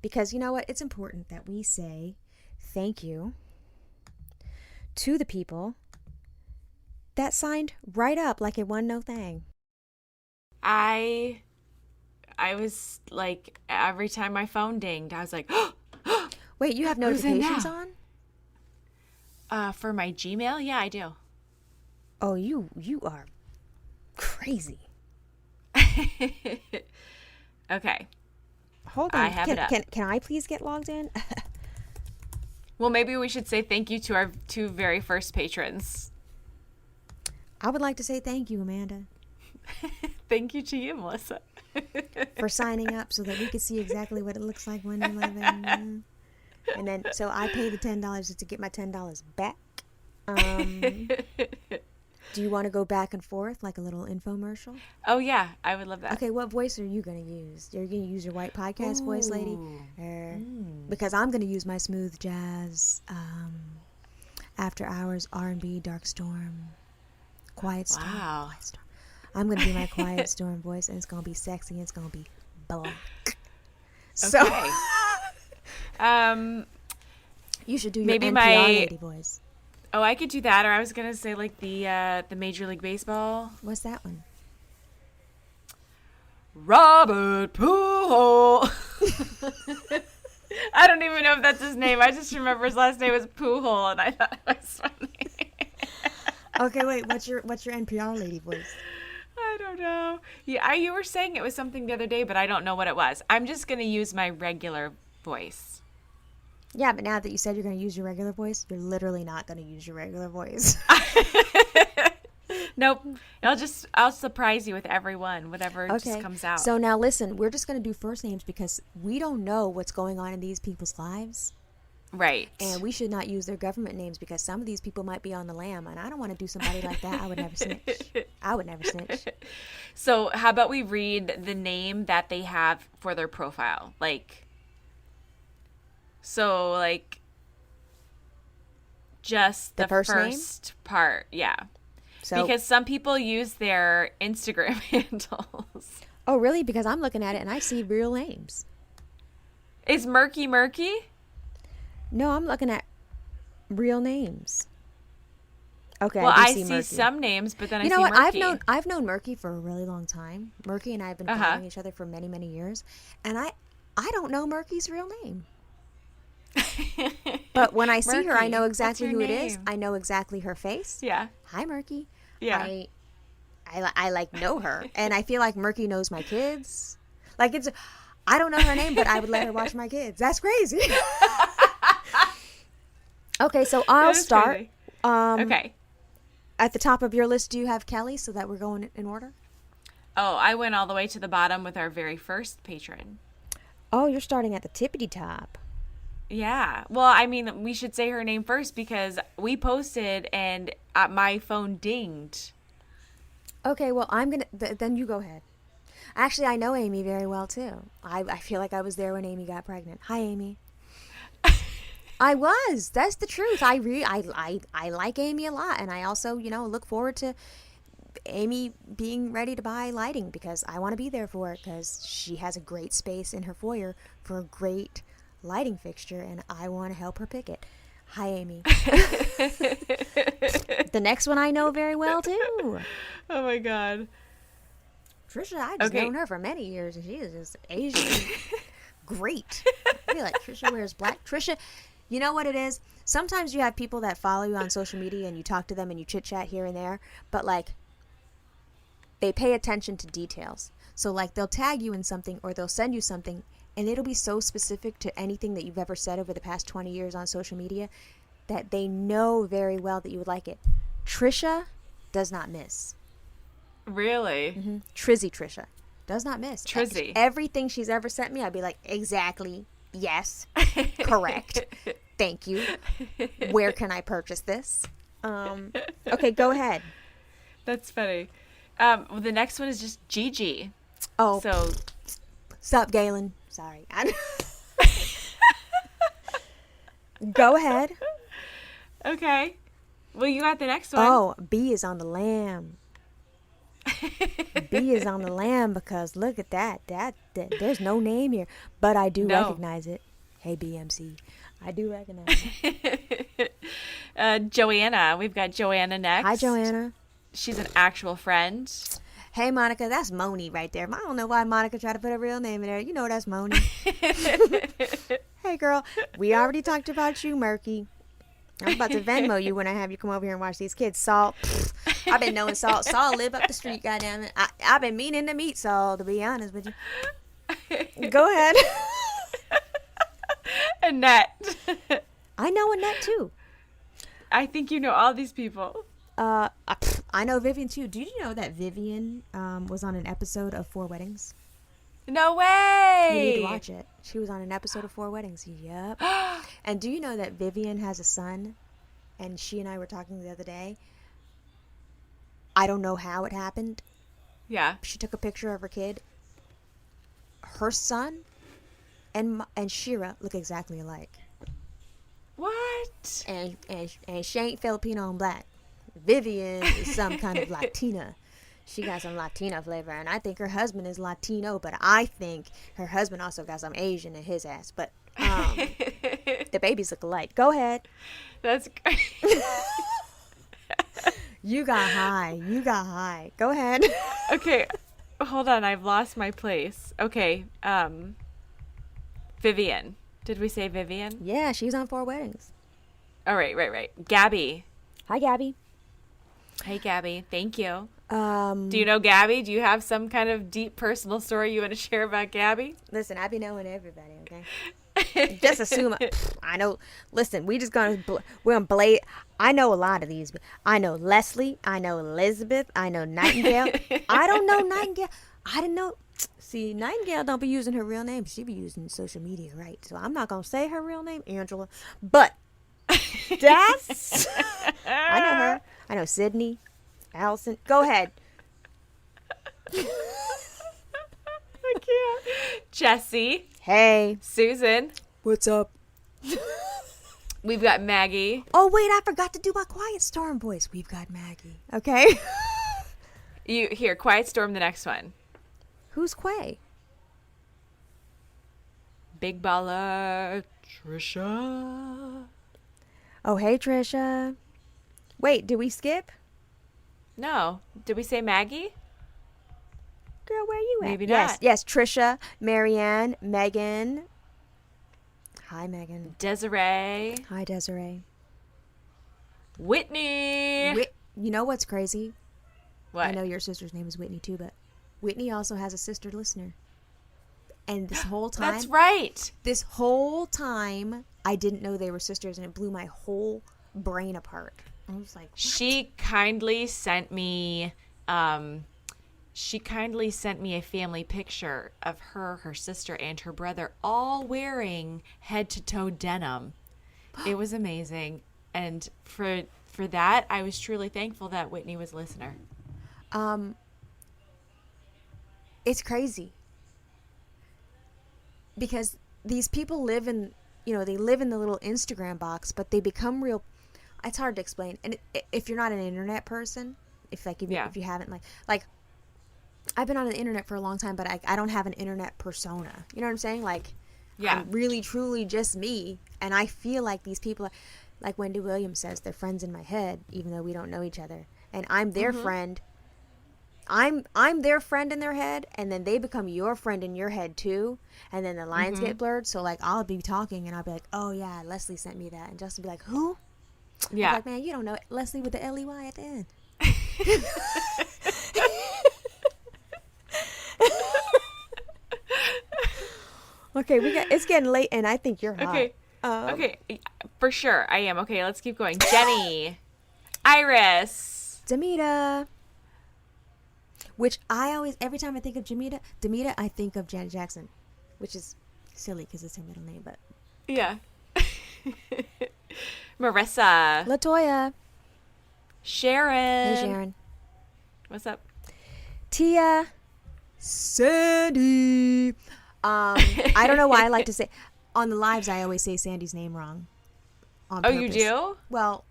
Because you know what? It's important that we say thank you to the people that signed right up like it wasn't no thing. I was like, every time my phone dinged, I was like, Wait, you have notifications on? For my Gmail? Yeah, I do. Oh, you are crazy. Okay. Hold on. I have it up. Can I please get logged in? Well, maybe we should say thank you to our 2 very first patrons. I would like to say thank you, Amanda. Thank you to you, Melissa. For signing up so that we could see exactly what it looks like when you're living. And then, so I pay the $10 to get my $10 back. Do you want to go back and forth like a little infomercial? Oh, yeah. I would love that. Okay, what voice are you going to use? You're going to use your white podcast voice, lady? Because I'm going to use my smooth jazz, after hours, R&B, dark storm, quiet storm. Wow. Quiet storm. I'm going to do my quiet storm voice, and it's going to be sexy, and it's going to be black. So, you should do your maybe NPR lady voice. Oh, I could do that, or I was gonna say like the Major League Baseball. What's that one? Robert Pujol. I don't even know if that's his name. I just remember his last name was Pujol, and I thought it was funny. Okay, wait. What's your NPR lady voice? I don't know. Yeah, you were saying it was something the other day, but I don't know what it was. I'm just gonna use my regular voice. Yeah, but now that you said you're going to use your regular voice, you're literally not going to use your regular voice. Nope. I'll surprise you with everyone, whatever just comes out. So now listen, we're just going to do first names because we don't know what's going on in these people's lives. Right. And we should not use their government names because some of these people might be on the lam, and I don't want to do somebody like that. I would never snitch. So how about we read the name that they have for their profile? So, just the first name? part, yeah. So, because some people use their Instagram handles. Oh, really? Because I'm looking at it and I see real names. Is Murky? No, I'm looking at real names. Okay, well, I see Murky. some names, but then you I know see what? Murky. I've known Murky for a really long time. Murky and I have been following each other for many, many years, and I don't know Murky's real name. But when I see her, I know exactly who it is. I know exactly her face. Yeah. Hi, Murky. Yeah. I know her, and I feel like Murky knows my kids. I don't know her name, but I would let her watch my kids. That's crazy. Okay, so I'll start. Okay. At the top of your list, do you have Kelly, so that we're going in order? Oh, I went all the way to the bottom with our very first patron. Oh, you're starting at the tippity top. Yeah. Well, I mean, we should say her name first because we posted and my phone dinged. Okay, well, I'm going to... Then you go ahead. Actually, I know Amy very well, too. I feel like I was there when Amy got pregnant. Hi, Amy. I was. That's the truth. I like Amy a lot. And I also, look forward to Amy being ready to buy lighting because I want to be there for it because she has a great space in her foyer for a great lighting fixture and I want to help her pick it. Hi, Amy. The next one I know very well too. Oh my God. Trisha, I've just known her for many years and she is just Asian. Great. I feel like Trisha wears black. Trisha, you know what it is? Sometimes you have people that follow you on social media and you talk to them and you chit chat here and there, but they pay attention to details. So they'll tag you in something or they'll send you something and it'll be so specific to anything that you've ever said over the past 20 years on social media that they know very well that you would like it. Trisha does not miss. Really? Mm-hmm. Trisha does not miss. Trizzy. Everything she's ever sent me, I'd be like, exactly, yes, correct, thank you. Where can I purchase this? Okay, go ahead. That's funny. Well, the next one is just Gigi. Oh, so stop, Galen. Sorry. Go ahead. Okay. Well, you got the next one. Oh, B is on the lam. B is on the lamb because look at that. There's no name here, but I do recognize it. Hey, BMC, I do recognize it. Joanna, we've got Joanna next. Hi, Joanna. She's an actual friend. Hey, Monica, that's Moni right there. I don't know why Monica tried to put a real name in there. You know that's Moni. Hey, girl, we already talked about you, Murky. I'm about to Venmo you when I have you come over here and watch these kids. Salt. I've been knowing Salt. Salt live up the street, goddammit. I've been meaning to meet Salt, to be honest with you. Go ahead. Annette. I know Annette, too. I think you know all these people. I know Vivian, too. Did you know that Vivian was on an episode of Four Weddings? No way! You need to watch it. She was on an episode of Four Weddings. Yep. And do you know that Vivian has a son? And she and I were talking the other day. I don't know how it happened. Yeah. She took a picture of her kid. Her son and Shira look exactly alike. What? And she ain't Filipino and black. Vivian is some kind of Latina. She got some Latina flavor, and I think her husband is Latino, but I think her husband also got some Asian in his ass. But the babies look alike. Go ahead. That's great. You got high. Go ahead. Okay, hold on. I've lost my place. Okay, Vivian. Did we say Vivian? Yeah, she's on Four Weddings. Oh, right. Gabby. Hi, Gabby. Hey, Gabby. Thank you. Do you know Gabby? Do you have some kind of deep personal story you want to share about Gabby? Listen, I be knowing everybody, okay? Just assume I know. Listen, we're gonna blade. I know a lot of these. I know Leslie. I know Elizabeth. I know Nightingale. I don't know Nightingale. I didn't know. See, Nightingale don't be using her real name. She be using social media, right? So I'm not gonna say her real name, Angela. But that's. I know her. I know Sydney. Allison, go ahead. I can't. Jesse. Hey. Susan. What's up? We've got Maggie. Oh, wait, I forgot to do my Quiet Storm voice. We've got Maggie. Okay. Here, Quiet Storm, the next one. Who's Quay? Big baller Trisha. Oh, hey, Trisha. Wait, did we skip? No. Did we say Maggie? Girl, where you at? Maybe not. Yes, Trisha, Marianne, Megan. Hi, Megan. Desiree. Hi, Desiree. Whitney. You know what's crazy? What? I know your sister's name is Whitney, too, but Whitney also has a sister listener. And this whole time... That's right. This whole time, I didn't know they were sisters, and it blew my whole brain apart. I was like, what? She kindly sent me a family picture of her sister, and her brother all wearing head-to-toe denim. It was amazing. And for that, I was truly thankful that Whitney was a listener. It's crazy. Because these people live in, they live in the little Instagram box, but they become real. It's hard to explain. And if you're not an internet person, if you haven't, like I've been on the internet for a long time, but I don't have an internet persona. You know what I'm saying? Like, yeah. I'm really, truly just me. And I feel like these people, like Wendy Williams says, they're friends in my head, even though we don't know each other. And I'm their friend. I'm their friend in their head, and then they become your friend in your head too, and then the lines get blurred. So like I'll be talking and I'll be like, oh yeah, Leslie sent me that, and Justin will be like, who? Yeah. I'm like, man, you don't know Leslie with the L-E-Y at the end. Okay, it's getting late, and I think you're hot. Okay, okay, for sure I am. Okay, let's keep going. Jenny, Iris, Demita. Which I always, every time I think of Demita, I think of Janet Jackson, which is silly because it's her middle name, but yeah. Marissa, Latoya, Sharon. Hey Sharon, what's up? Tia, Sandy. I don't know why I like to say on the lives. I always say Sandy's name wrong. On purpose. You do? Well,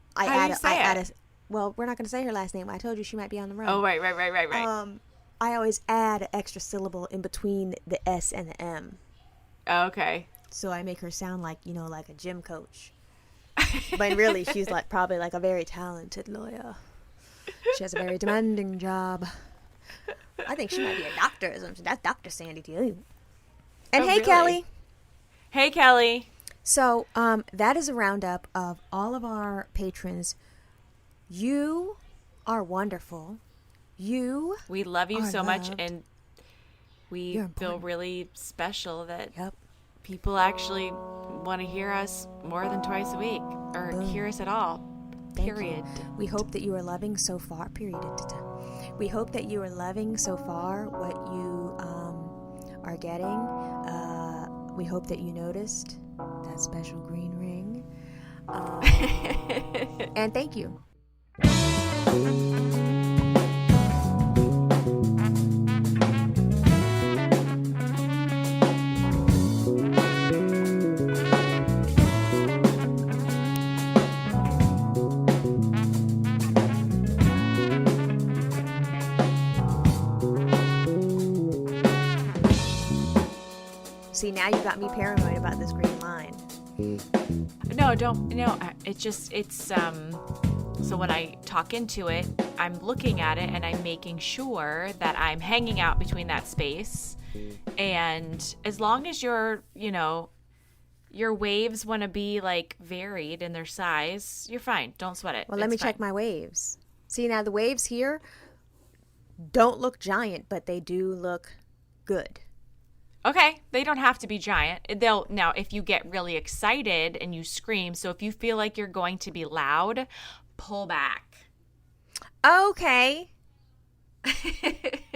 well, we're not going to say her last name. I told you she might be on the road. Oh, right. I always add an extra syllable in between the S and the M. Okay. So I make her sound like, like a gym coach. But really, she's probably a very talented lawyer. She has a very demanding job. I think she might be a doctor or something. That's Dr. Sandy to you. And hey, really? Kelly. Hey, Kelly. So that is a roundup of all of our patrons. You are wonderful. We love you so much, and we You're feel important. really special that Yep. people actually want to hear us more than twice a week, or Boom. hear us at all. Thank Period. you. We hope that you are loving so far. Period. We hope that you are loving so far what you are getting. We hope that you noticed that special green ring. And thank you. See, now you got me paranoid about this green line. No, so when I talk into it, I'm looking at it and I'm making sure that I'm hanging out between that space. And as long as your waves want to be varied in their size, you're fine. Don't sweat it. Well, let me check my waves. See, now the waves here don't look giant, but they do look good. Okay, they don't have to be giant. Now, if you get really excited and you scream, so if you feel like you're going to be loud, pull back. Okay.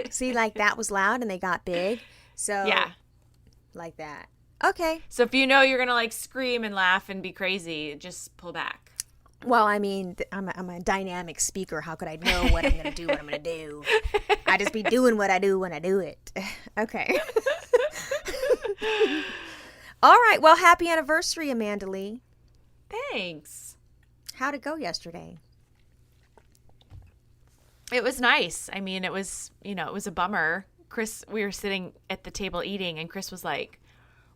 See, that was loud and they got big. So yeah, like that. Okay. So if you know you're gonna scream and laugh and be crazy, just pull back. Well, I mean, I'm a dynamic speaker. How could I know what I'm gonna do? What I'm gonna do? I just be doing what I do when I do it. Okay. All right. Well, happy anniversary, Amanda Lee. Thanks. How'd it go yesterday? It was nice. I mean, it was a bummer. Chris, we were sitting at the table eating, and Chris was like,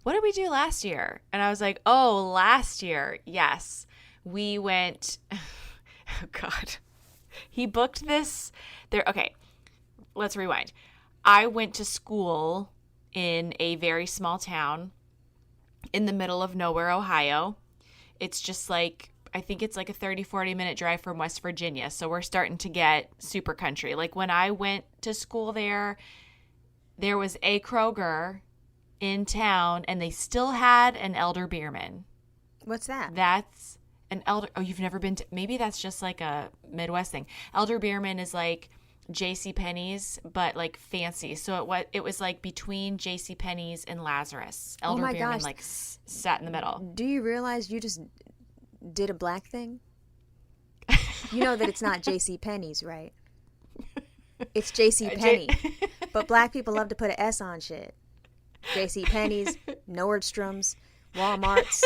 "What did we do last year?" And I was like, "Oh, last year, yes, we went." Oh God, he booked this there. Okay, let's rewind. I went to school in a very small town in the middle of nowhere, Ohio. It's just I think it's a 30-40 minute drive from West Virginia. So we're starting to get super country. When I went to school there was a Kroger in town, and they still had an Elder Beerman. What's that? That's an Elder. Oh, you've never been to, maybe that's just a Midwest thing. Elder Beerman is JCPenney's, but fancy. So it was between JCPenney's and Lazarus. Elder Beerman sat in the middle. Do you realize you just did a black thing? You know that it's not JCPenney's, right? It's JCPenney. But black people love to put an S on shit. JCPenney's, Nordstrom's, Walmart's,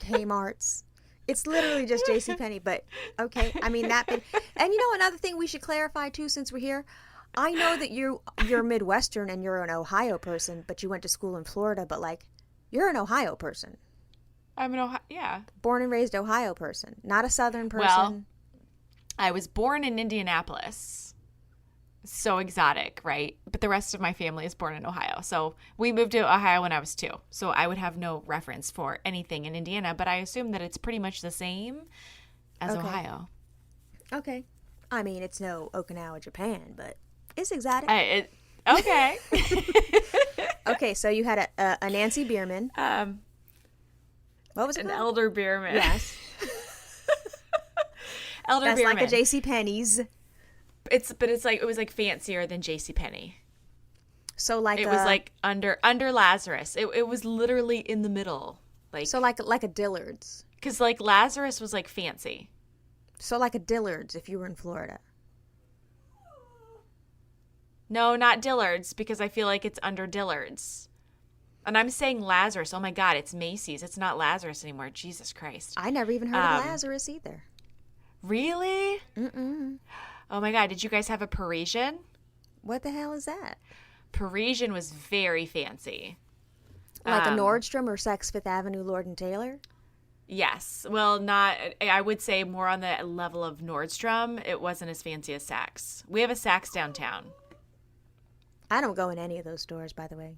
Kmart's. It's literally just JCPenney, but okay. I mean, that big. And another thing we should clarify too, since we're here, I know that you're Midwestern and you're an Ohio person, but you went to school in Florida, but you're an Ohio person. I'm an Ohio, yeah. Born and raised Ohio person, not a Southern person. Well, I was born in Indianapolis. So exotic, right? But the rest of my family is born in Ohio. So we moved to Ohio when I was 2. So I would have no reference for anything in Indiana, but I assume that it's pretty much the same as Ohio. Okay. I mean, it's no Okinawa, Japan, but it's exotic. Okay. Okay, so you had a Nancy Beerman. What was it An called? Elder Beerman. Yes. Elder That's Beerman. like a JCPenney's. It was fancier than JCPenney. So it was under Lazarus. It was literally in the middle. So like a Dillard's. Because Lazarus was fancy. So like a Dillard's if you were in Florida. No, not Dillard's, because I feel like it's under Dillard's. And I'm saying Lazarus. Oh my God, it's Macy's. It's not Lazarus anymore. Jesus Christ. I never even heard of Lazarus either. Really? Mm-mm. Oh my God. Did you guys have a Parisian? What the hell is that? Parisian was very fancy. Like a Nordstrom or Saks Fifth Avenue Lord and Taylor? Yes. Well, not, I would say more on the level of Nordstrom. It wasn't as fancy as Saks. We have a Saks downtown. I don't go in any of those stores, by the way.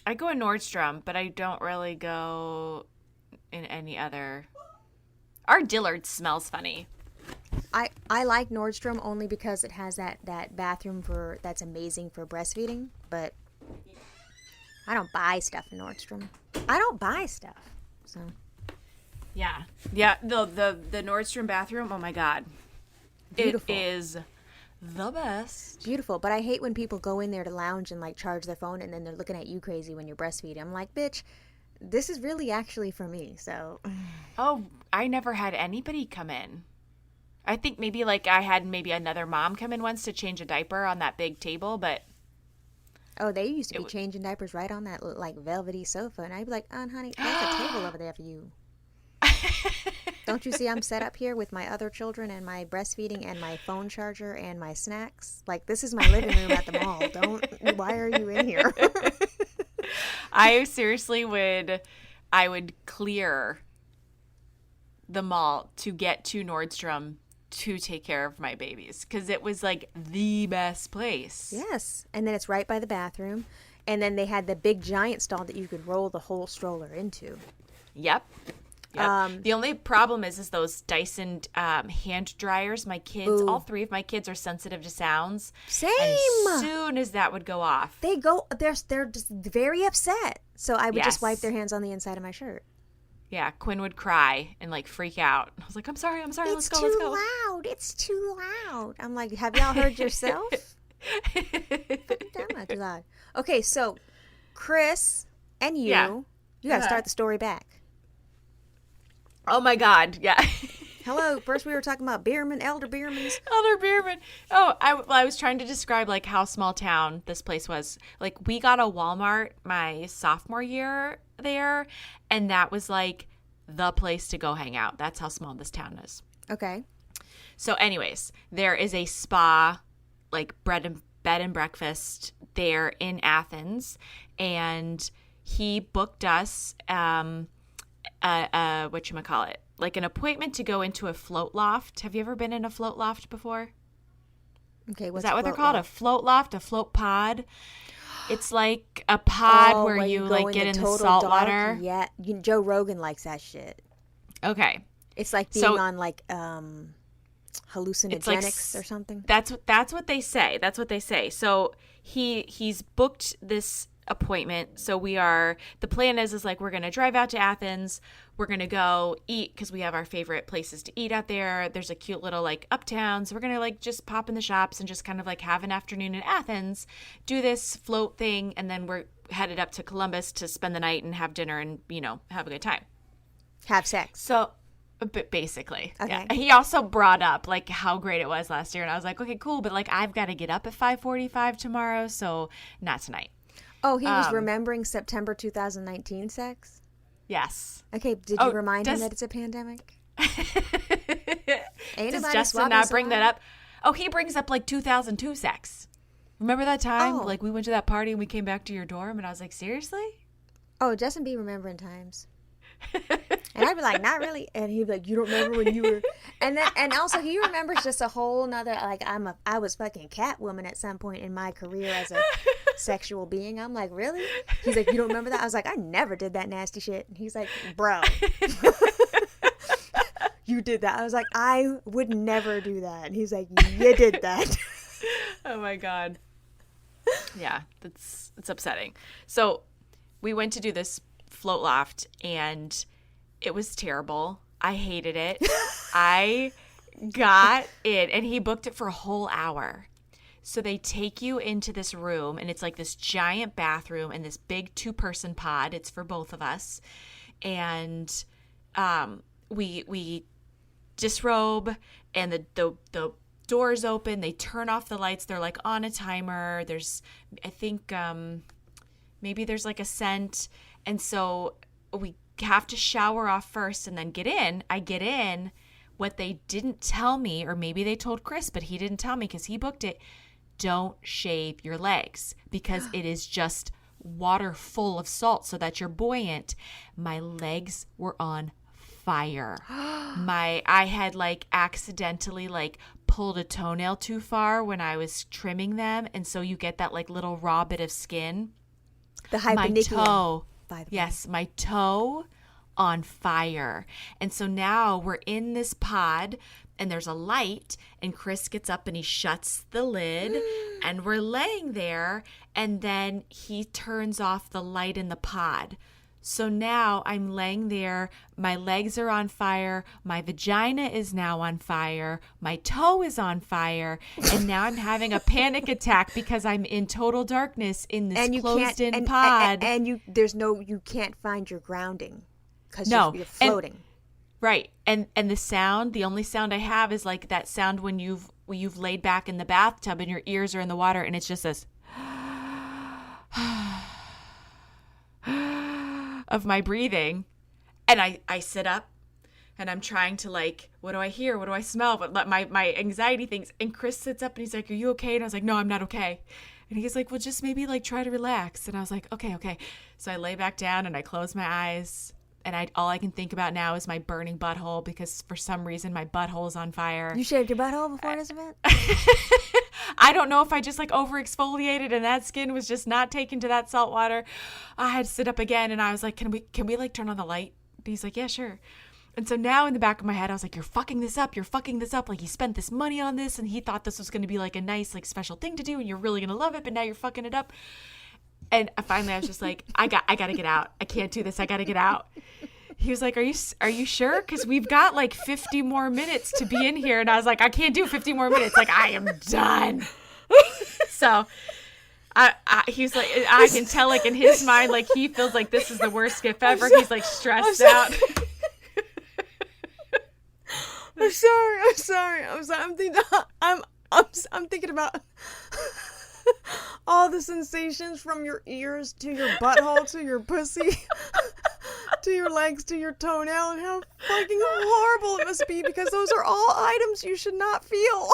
I go in Nordstrom, but I don't really go in any other. Our Dillard smells funny. I like Nordstrom only because it has that bathroom that's amazing for breastfeeding, but I don't buy stuff in Nordstrom. I don't buy stuff. So yeah. Yeah, the Nordstrom bathroom, oh my God. Beautiful. It is the best. Beautiful, but I hate when people go in there to lounge and like charge their phone and then they're looking at you crazy when you're breastfeeding. I'm like, bitch, this is really actually for me. So Oh, I never had anybody come in. I think maybe like I had maybe another mom come in once to change a diaper on that big table, but oh, they used to be changing diapers right on that like velvety sofa, and I'd be like, honey, there's a table over there for you. Don't you see I'm set up here with my other children and my breastfeeding and my phone charger and my snacks? Like, this is my living room at the mall. Why are you in here? I seriously I would clear the mall to get to Nordstrom to take care of my babies because it was like the best place. Yes. And then it's right by the bathroom. And then they had the big giant stall that you could roll the whole stroller into. Yep. The only problem is those Dyson hand dryers. My kids, all three of my kids are sensitive to sounds. Same. And as soon as that would go off, they're just very upset. So I would just wipe their hands on the inside of my shirt. Yeah, Quinn would cry and like freak out. I was like, I'm sorry, let's go. It's too loud. It's too loud. I'm like, have y'all heard yourself? That's not too loud. Okay, so Chris and you got to start the story back. Oh my God, yeah. Hello. First we were talking about Elder Biermans. Elder Bierman. Oh, I was trying to describe like how small town this place was. Like we got a Walmart my sophomore year there, and that was like the place to go hang out. That's how small this town is. Okay. So anyways, there is a spa, like bed and breakfast there in Athens, and he booked us whatchamacallit, like an appointment to go into a float loft. Have you ever been in a float loft before? Okay, what's Is that what they're loft? called? A float loft, a float pod? It's like a pod where you go like get in the total salt dark. water. Yeah, Joe Rogan likes that shit. Okay. It's like being on like hallucinogenics or something. That's what they say. That's what they say. So he's booked this appointment. So the plan is like we're going to drive out to Athens. We're going to go eat because we have our favorite places to eat out there. There's a cute little like uptown. So we're going to like just pop in the shops and just kind of like have an afternoon in Athens, do this float thing. And then we're headed up to Columbus to spend the night and have dinner and, have a good time. Have sex. So basically. Okay. Yeah. He also brought up like how great it was last year. And I was like, okay, cool. But like I've got to get up at 5:45 tomorrow. So not tonight. Oh, he was remembering September 2019 sex? Yes. Okay, did you remind him that it's a pandemic? Does Justin not bring that up? Oh, he brings up like 2002 sex. Remember that time? Oh. Like we went to that party and we came back to your dorm and I was like, seriously? Oh, Justin be remembering times. And I'd be like, not really. And he'd be like, you don't remember when you were. And also he remembers just a whole nother, like I was fucking Catwoman at some point in my career as a sexual being. I'm like, really? He's like, you don't remember that? I was like, I never did that nasty shit. And he's like, bro, you did that. I was like, I would never do that. And he's like, you did that. Oh my God. Yeah, it's upsetting. So we went to do this float loft and it was terrible. I hated it. I got it and he booked it for a whole hour. So they take you into this room and it's like this giant bathroom and this big 2-person pod. It's for both of us. And we disrobe and the doors open. They turn off the lights. They're like on a timer. There's, I think, maybe there's like a scent. And so we have to shower off first and then get in. I get in. what they didn't tell me, or maybe they told Chris, but he didn't tell me because he booked it, don't shave your legs because it is just water full of salt so that you're buoyant. My legs were on fire. I had like accidentally like pulled a toenail too far when I was trimming them, and so you get that like little raw bit of skin. The my hyponychium, toe, by the way. yes, my toe on fire. And so now we're in this pod and there's a light, and Chris gets up and he shuts the lid and we're laying there, and then he turns off the light in the pod. So now I'm laying there, my legs are on fire, my vagina is now on fire, my toe is on fire, and now I'm having a panic attack because I'm in total darkness in this closed-in pod. And you can't find your grounding because you're floating. Right. And the sound, the only sound I have is like that sound when you've laid back in the bathtub and your ears are in the water, and it's just this of my breathing. And I sit up and I'm trying to like, what do I hear? What do I smell? But my anxiety things. And Chris sits up and he's like, are you okay? And I was like, no, I'm not okay. And he's like, well, just maybe like try to relax. And I was like, okay. So I lay back down and I close my eyes. And all I can think about now is my burning butthole, because for some reason my butthole is on fire. You shaved your butthole before this event? I don't know if I just like over exfoliated and that skin was just not taken to that salt water. I had to sit up again and I was like, can we like turn on the light? And he's like, yeah, sure. And so now in the back of my head, I was like, you're fucking this up. Like, he spent this money on this and he thought this was going to be like a nice, like special thing to do and you're really going to love it, but now you're fucking it up. And finally I was just like, I got to get out. I can't do this. I got to get out. He was like, are you sure? Because we've got like 50 more minutes to be in here. And I was like, I can't do 50 more minutes. Like, I am done. So he was like, I can tell like in his mind, like he feels like this is the worst gift ever. He's like stressed out. I'm sorry. I'm thinking about all the sensations from your ears to your butthole to your pussy to your legs to your toenail, and how fucking horrible it must be, because those are all items you should not feel.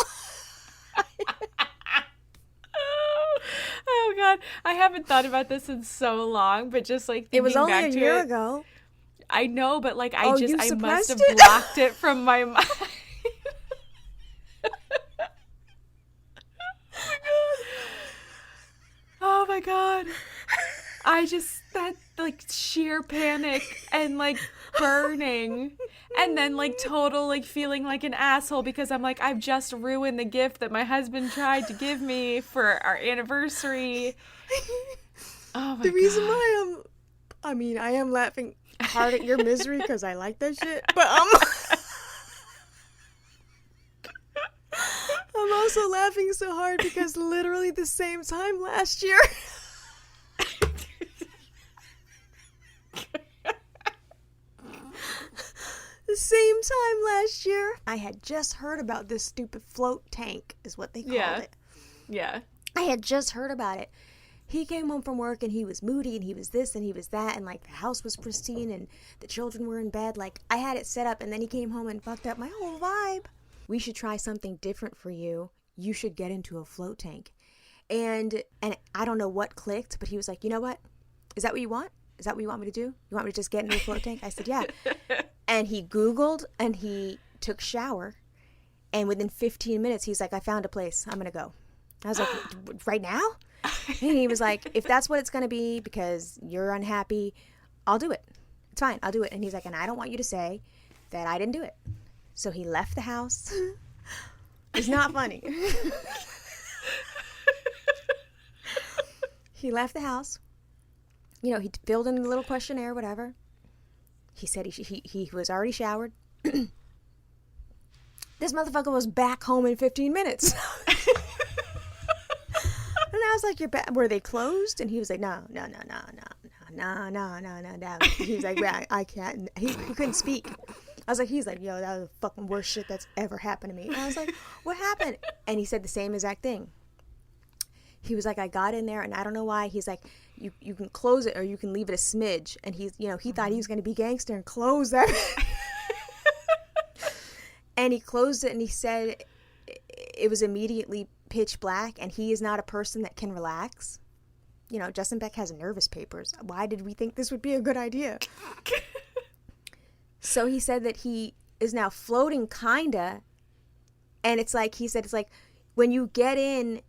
Oh God, I haven't thought about this in so long, but just like it was only back a to year it, ago. I know, but like I must have it? blocked it from my mind. Oh my God. That like sheer panic and like burning, and then like total like feeling like an asshole because I'm like, I've just ruined the gift that my husband tried to give me for our anniversary. Oh my God. The reason why I am laughing hard at your misery because I like that shit, but I'm also laughing so hard because literally the same time last year. The same time last year, I had just heard about this stupid float tank, is what they called it. Yeah. I had just heard about it. He came home from work and he was moody and he was this and he was that, and like the house was pristine and the children were in bed. Like, I had it set up, and then he came home and fucked up my whole vibe. We should try something different for you. You should get into a float tank. And I don't know what clicked, but he was like, you know what? Is that what you want? Is that what you want me to do? You want me to just get into a float tank? I said, yeah. And he Googled and he took a shower. And within 15 minutes, he's like, I found a place. I'm going to go. I was like, right now? And he was like, if that's what it's going to be because you're unhappy, I'll do it. It's fine. I'll do it. And he's like, and I don't want you to say that I didn't do it. So he left the house. It's not funny. He left the house. You know, he filled in the little questionnaire, whatever. He said he was already showered. This motherfucker was back home in 15 minutes. And I was like, were they closed? And he was like, no. He was like, well, I can't. He couldn't speak. I was like, he's like, yo, that was the fucking worst shit that's ever happened to me. And I was like, what happened? And he said the same exact thing. He was like, I got in there and I don't know why. He's like, you can close it or you can leave it a smidge. And he thought he was going to be gangster and close that. And he closed it and he said it was immediately pitch black and he is not a person that can relax. You know, Justin Beck has nervous papers. Why did we think this would be a good idea? So he said that he is now floating kinda. And it's like, he said, it's like when you get in,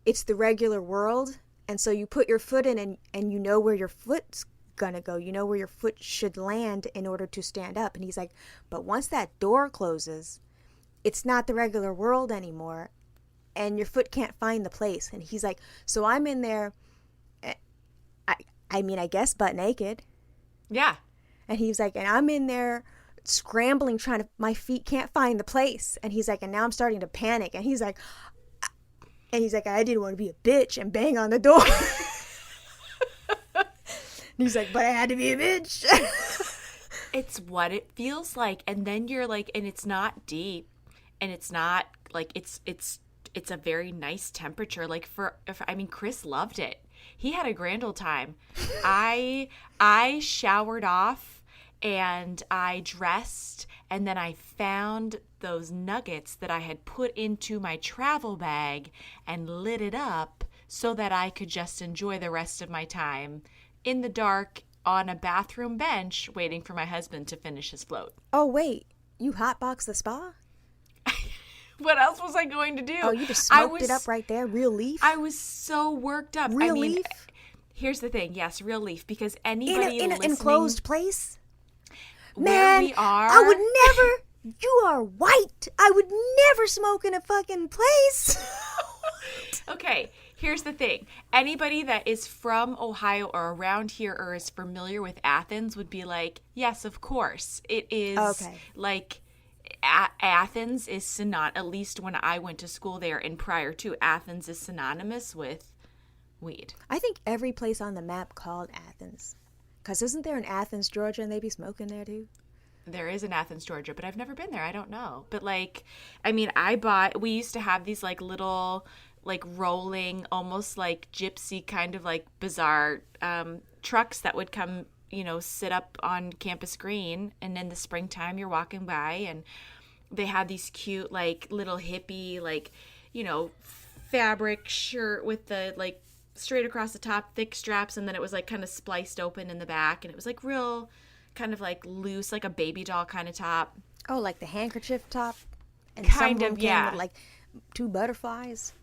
it's the regular world. And so you put your foot in and you know where your foot's gonna go. You know where your foot should land in order to stand up. And he's like, but once that door closes, it's not the regular world anymore. And your foot can't find the place. And he's like, so I'm in there, I mean, I guess butt naked. Yeah. And he's like, and I'm in there scrambling, trying to, my feet can't find the place. And he's like, and now I'm starting to panic. And he's like, I didn't want to be a bitch and bang on the door. And he's like, but I had to be a bitch. It's what it feels like. And then you're like, and it's not deep and it's not like, it's a very nice temperature. Like Chris loved it. He had a grand old time. I showered off and I dressed and then I found those nuggets that I had put into my travel bag and lit it up so that I could just enjoy the rest of my time in the dark on a bathroom bench waiting for my husband to finish his float. Oh, wait. You hotboxed the spa? What else was I going to do? Oh, you just smoked it up right there? Real leaf? I was so worked up. Real leaf? Here's the thing. Yes, real leaf. Because anybody in an listening... enclosed place? Where Man, we are... I would never... You are white. I would never smoke in a fucking place. Okay, here's the thing. Anybody that is from Ohio or around here or is familiar with Athens would be like, yes, of course. It is like... Athens is at least when I went to school there and prior to, Athens is synonymous with weed. I think every place on the map called Athens. Because isn't there an Athens, Georgia, and they be smoking there too? There is an Athens, Georgia, but I've never been there. I don't know. But we used to have these like little like rolling, almost like gypsy kind of like bizarre trucks that would come, sit up on campus green. And in the springtime, you're walking by and they had these cute, like little hippie, like, fabric shirt with the like straight across the top, thick straps. And then it was like kind of spliced open in the back. And it was like real kind of like loose, like a baby doll kind of top. Oh, like the handkerchief top? And kind some of, yeah. With like 2 butterflies?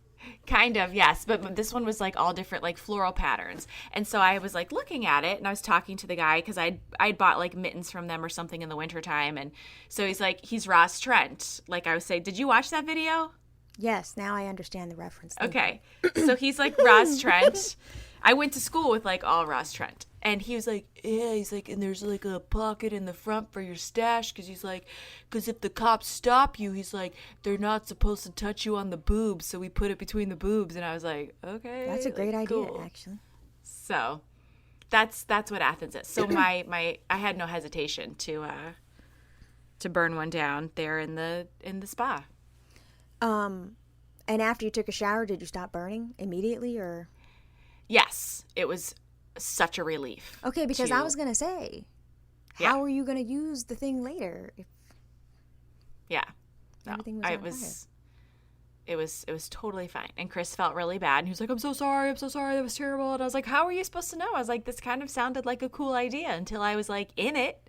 Kind of, yes. But this one was like all different, like floral patterns. And so I was like looking at it and I was talking to the guy because I'd bought like mittens from them or something in the wintertime. And so he's like, he's Ross Trent. Like I was saying, did you watch that video? Yes, now I understand the reference. Okay. So he's like Ross Trent. I went to school with like all Ross Trent. And he was like, yeah, he's like, and there's like a pocket in the front for your stash. Because he's like, because if the cops stop you, he's like, they're not supposed to touch you on the boobs. So we put it between the boobs. And I was like, okay. That's a great idea, cool. actually. So that's what Athens is. So I had no hesitation to burn one down there in the spa. And after you took a shower, did you stop burning immediately or? Yes, it was such a relief. Okay, because I was going to say, how are you going to use the thing later? Yeah. No, everything was it was totally fine. And Chris felt really bad. And he was like, I'm so sorry. That was terrible. And I was like, how are you supposed to know? I was like, this kind of sounded like a cool idea until I was like in it.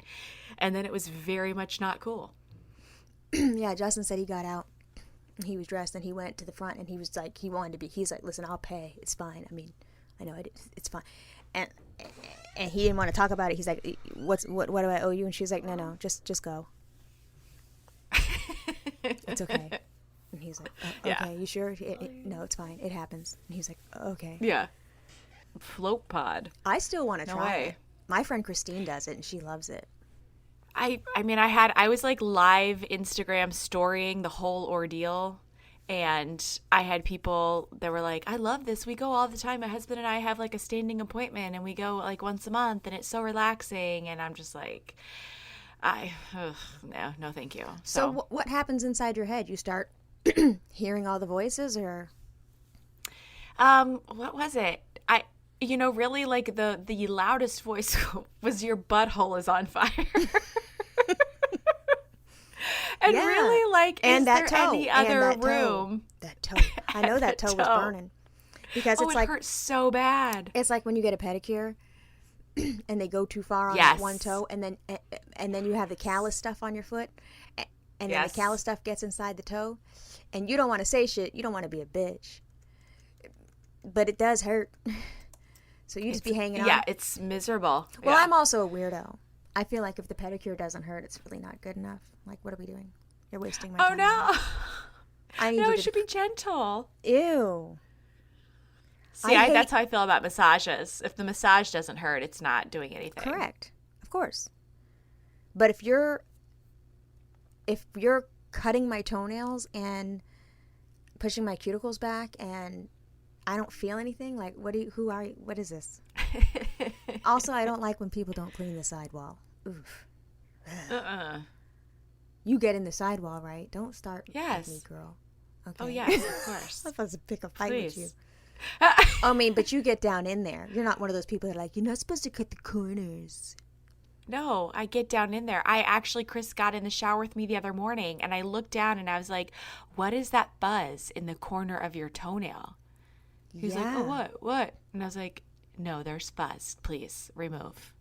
And then it was very much not cool. Yeah, Justin said he got out. He was dressed and he went to the front and he was like, he's like, listen, I'll pay. It's fine. I mean, I know it's fine. And he didn't want to talk about it. He's like, what do I owe you? And she's like, no, just go. It's okay. And he's like, okay, yeah. You sure? No, it's fine. It happens. And he's like, okay. Yeah. Float pod. I still want to try it. My friend Christine does it and she loves it. I was like live Instagram storying the whole ordeal. And I had people that were like, I love this. We go all the time. My husband and I have like a standing appointment and we go like once a month and it's so relaxing. And I'm just like, no, thank you. So what happens inside your head? You start hearing all the voices or? What was it? Really like the loudest voice was your butthole is on fire. And really, like, and is that there toe, any and other that room? That toe. I know that toe was burning. Because it's it like, hurts so bad. it's like when you get a pedicure and they go too far on that one toe, and then you have the callus stuff on your foot, and then the callus stuff gets inside the toe, and you don't want to say shit. You don't want to be a bitch. But it does hurt. So you just be hanging on. Yeah, it's miserable. Well, I'm also a weirdo. I feel like if the pedicure doesn't hurt, it's really not good enough. Like, what are we doing? You're wasting my time. Oh, no. I need no, you it should be gentle. Ew. See, that's how I feel about massages. If the massage doesn't hurt, it's not doing anything. Correct. Of course. But if you're cutting my toenails and pushing my cuticles back and I don't feel anything, like, who are you? What is this? Also, I don't like when people don't clean the sidewall. Oof. You get in the sidewall, right? Don't start with me, girl. Okay. Oh, yes, of course. I'm supposed to pick a fight with you. Please. But you get down in there. You're not one of those people that are like, you're not supposed to cut the corners. No, I get down in there. Chris got in the shower with me the other morning, and I looked down, and I was like, what is that buzz in the corner of your toenail? He was like, oh, what? And I was like, no, there's fuzz. Please, remove.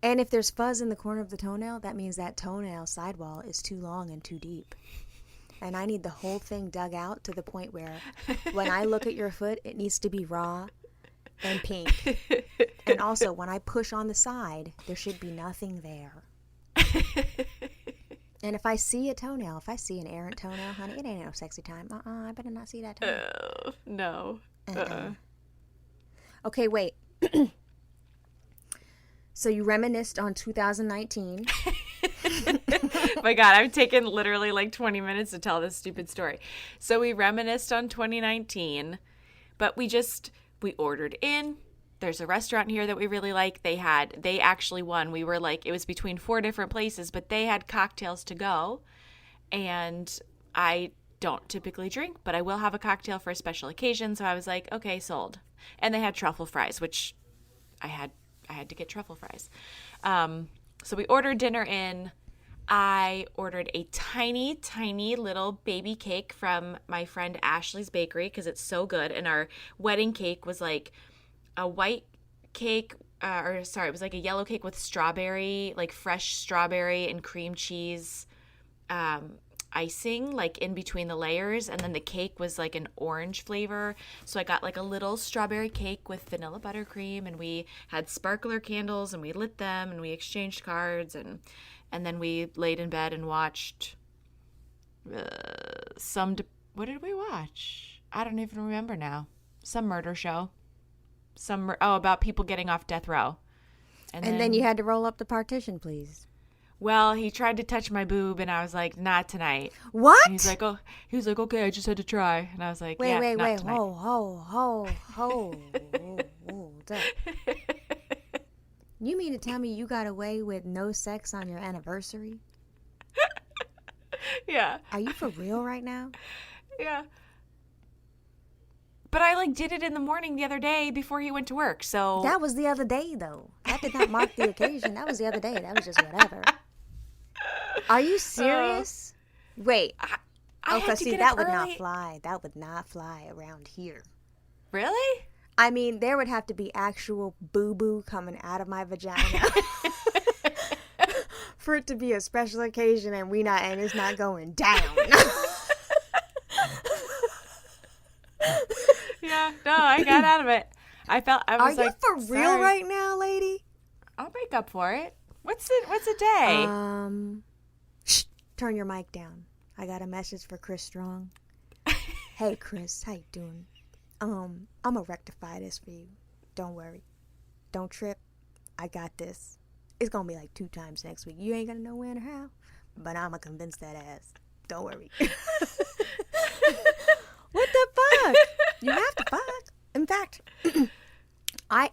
And if there's fuzz in the corner of the toenail, that means that toenail sidewall is too long and too deep. And I need the whole thing dug out to the point where when I look at your foot, it needs to be raw and pink. And also, when I push on the side, there should be nothing there. And if I see a toenail, if I see an errant toenail, honey, it ain't no sexy time. I better not see that toenail. Oh, no. Okay, wait. So you reminisced on 2019. My God, I've taken literally like 20 minutes to tell this stupid story. So we reminisced on 2019, but we ordered in. There's a restaurant here that we really like. They actually won. We were like, it was between 4 different places, but they had cocktails to go. And I don't typically drink, but I will have a cocktail for a special occasion. So I was like, okay, sold. And they had truffle fries, which I had to get truffle fries. So we ordered dinner in. I ordered a tiny, tiny little baby cake from my friend Ashley's Bakery because it's so good. And our wedding cake was like a white cake, it was like a yellow cake with strawberry, like fresh strawberry and cream cheese icing, like in between the layers. And then the cake was like an orange flavor. So I got like a little strawberry cake with vanilla buttercream, and we had sparkler candles and we lit them and we exchanged cards, and then we laid in bed and watched what did we watch? I don't even remember now. Some murder show. About people getting off death row. And then you had to roll up the partition, please. Well, he tried to touch my boob, and I was like, not tonight. What? And he was like, okay, I just had to try. And I was like, wait, tonight. Ho. You mean to tell me you got away with no sex on your anniversary? Yeah. Are you for real right now? Yeah. But I did it in the morning the other day before he went to work, so... That was the other day, though. That did not mark the occasion. That was the other day. That was just whatever. Are you serious? Wait. I see, that would not fly. That would not fly around here. Really? I mean, there would have to be actual boo-boo coming out of my vagina for it to be a special occasion and it's not going down. Yeah, no, I got out of it. Are you for real right now, lady? I'll make up for it. What's a day? Shh, turn your mic down. I got a message for Chris Strong. Hey, Chris, how you doing? I'm gonna rectify this for you. Don't worry. Don't trip. I got this. It's gonna be like 2 times next week. You ain't gonna know when or how, but I'm gonna convince that ass. Don't worry. What the fuck? You have to fuck. In fact, my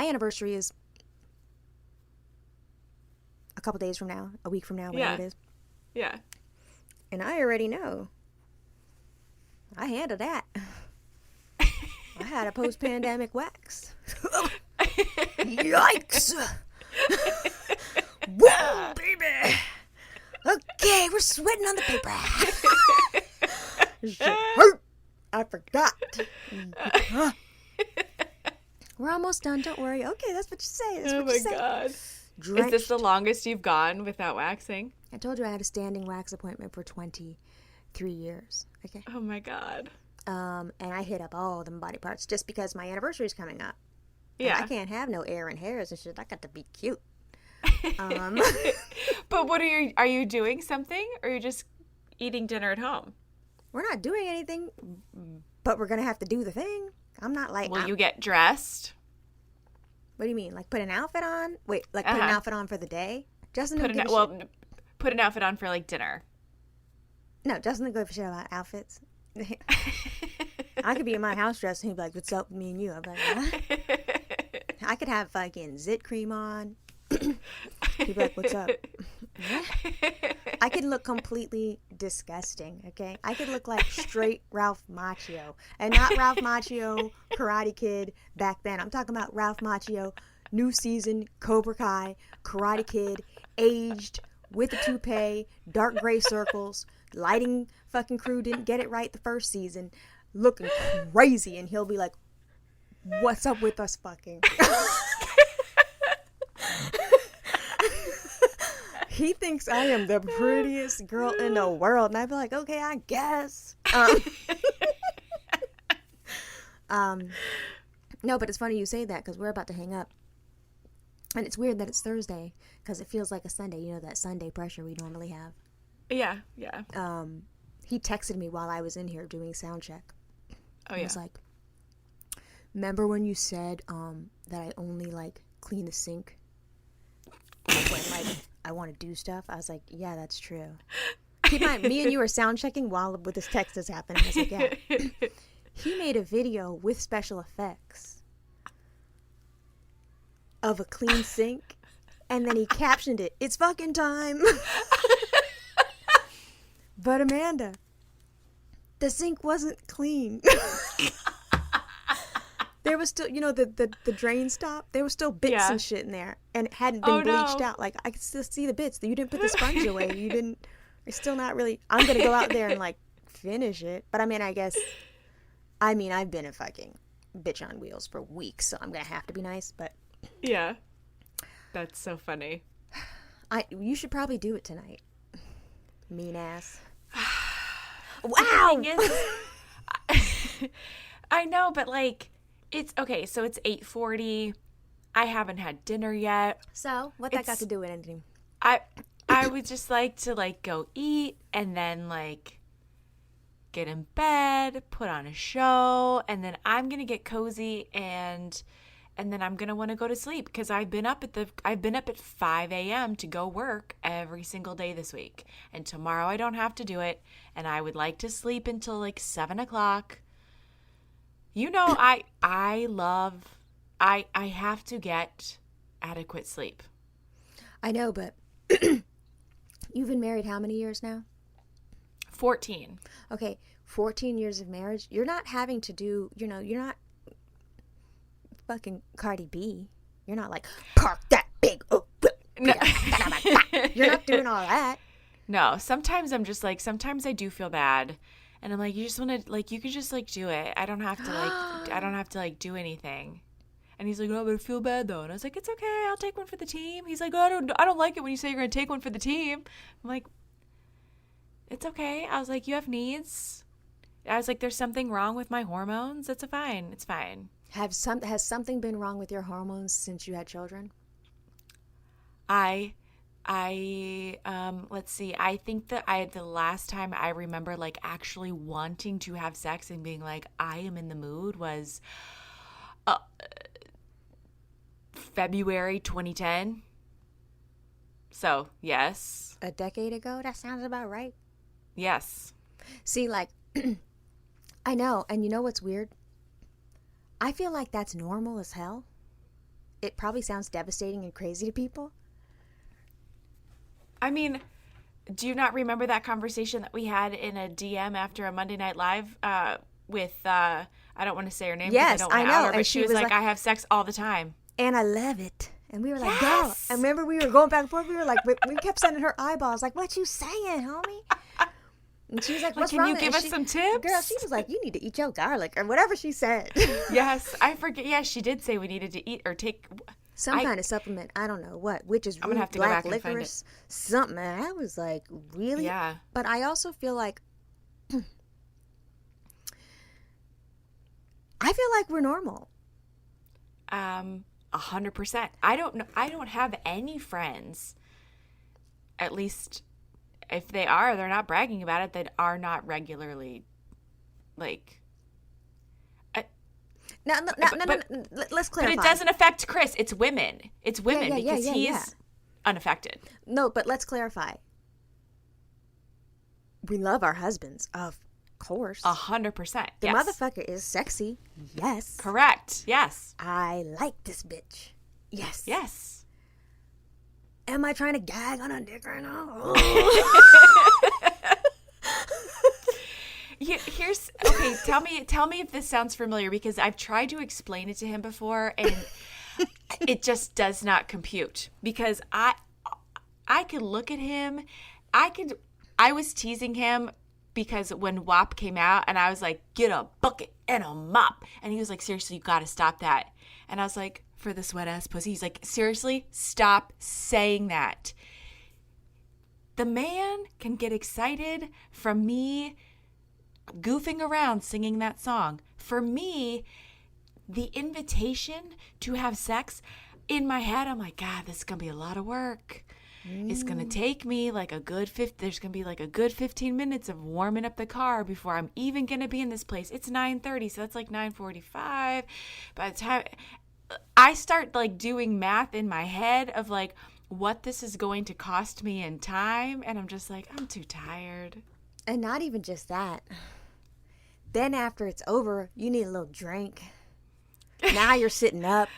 anniversary is a couple days from now, a week from now, whatever it is. Yeah. And I already know. I handled that. I had a post-pandemic wax. Yikes! Whoa, baby! Okay, we're sweating on the paper. Shit hurt. I forgot. We're almost done. Don't worry. Okay, that's what you say. That's what you say. God. Drenched. Is this the longest you've gone without waxing? I told you I had a standing wax appointment for 23 years. Okay. Oh my God. And I hit up all them body parts just because my anniversary is coming up. Yeah. And I can't have no air and hairs and shit. I got to be cute. But what are you doing something, or are you just eating dinner at home? We're not doing anything, but we're gonna have to do the thing. I'm not like. Will you get dressed? What do you mean? Like put an outfit on? Wait, like put an outfit on for the day? Justin put an outfit on for like dinner. No, Justin doesn't give a shit about outfits. I could be in my house dress and he'd be like, "What's up with me and you?" I'd be like, "Huh?" I could have fucking zit cream on. He'd be like, "What's up?" I could look completely disgusting, okay? I could look like straight Ralph Macchio. And not Ralph Macchio, Karate Kid back then. I'm talking about Ralph Macchio, new season, Cobra Kai, Karate Kid, aged, with a toupee, dark gray circles, lighting fucking crew didn't get it right the first season, looking crazy. And he'll be like, "What's up with us fucking?" He thinks I am the prettiest girl in the world. And I'd be like, okay, I guess. No, but it's funny you say that because we're about to hang up. And it's weird that it's Thursday because it feels like a Sunday. You know, that Sunday pressure we normally have. Yeah. He texted me while I was in here doing sound check. Oh, yeah. He was like, "Remember when you said that I only, like, clean the sink? Like, when, like, I want to do stuff?" I was like, "Yeah, that's true." Keep in mind, me and you were sound checking while with this text is happening. I was like, "Yeah." He made a video with special effects of a clean sink, and then he captioned it, "It's fucking time." But Amanda, the sink wasn't clean. There was still, you know, the drain stop. There was still bits and shit in there, and it hadn't been bleached out. Like, I could still see the bits. You didn't put the sponge away. You didn't. It's still not really. I'm gonna go out there and like finish it. But I mean, I've been a fucking bitch on wheels for weeks, so I'm gonna have to be nice. But yeah, that's so funny. You should probably do it tonight. Mean ass. Wow. I know, but like. It's okay, so it's 8:40. I haven't had dinner yet. So, what that got to do with anything? I would just like to like go eat and then like get in bed, put on a show, and then I'm gonna get cozy and then I'm gonna want to go to sleep because I've been up at 5 a.m. to go work every single day this week, and tomorrow I don't have to do it, and I would like to sleep until like 7 o'clock. You know, I have to get adequate sleep. I know, but you've been married how many years now? 14. Okay, 14 years of marriage. You're not having to do, you know, you're not fucking Cardi B. You're not like, "Park that big." No. You're not doing all that. No, sometimes I'm just like, sometimes I do feel bad. And I'm like, you just want to, like, you could just, like, do it. I don't have to do anything. And he's like, "Oh, but I feel bad, though." And I was like, "It's okay. I'll take one for the team." He's like, "Oh, I don't like it when you say you're going to take one for the team." I'm like, "It's okay." I was like, "You have needs." I was like, "There's something wrong with my hormones. It's fine. It's fine." Has something been wrong with your hormones since you had children? Let's see. I think that the last time I remember like actually wanting to have sex and being like, I am in the mood was February 2010. So, yes. A decade ago? That sounds about right. Yes. See, like, I know. And you know what's weird? I feel like that's normal as hell. It probably sounds devastating and crazy to people. I mean, do you not remember that conversation that we had in a DM after a Monday Night Live with, I don't want to say her name. Yes, I don't want to I know. out her, but she was like, "I have sex all the time." And I love it. And we were like, girl. And remember, we were going back and forth. We were like, we kept sending her eyeballs. Like, what you saying, homie? And she was like, what's wrong? Can you give us some tips? Girl, she was like, you need to eat your garlic or whatever she said. Yes, I forget. Yeah, she did say we needed to eat or take some kind of supplement. I don't know what. Witch's root, I'm gonna have to black go back and find licorice, something. And I was like, really? Yeah. But I also feel like we're normal. 100%. I don't know. I don't have any friends, at least if they are, they're not bragging about it, that are not regularly like. No. Let's clarify. But it doesn't affect Chris. It's women. It's women because he's unaffected. No, but let's clarify. We love our husbands, of course. 100%. The motherfucker is sexy. Yes. Correct. Yes. I like this bitch. Yes. Yes. Am I trying to gag on a dick right now? Here's okay. Tell me if this sounds familiar, because I've tried to explain it to him before, and it just does not compute. Because I could look at him, I was teasing him because when WAP came out, and I was like, get a bucket and a mop, and he was like, seriously, you got to stop that. And I was like, for the sweat ass pussy. He's like, seriously, stop saying that. The man can get excited from me goofing around singing that song. For me, the invitation to have sex, in my head, I'm like, God, this is going to be a lot of work. It's going to take me like there's going to be like a good 15 minutes of warming up the car before I'm even going to be in this place. It's 9:30, so that's like 9:45. By the time I start like doing math in my head of like what this is going to cost me in time, and I'm just like, I'm too tired. And not even just that. Then after it's over, you need a little drink. Now you're sitting up.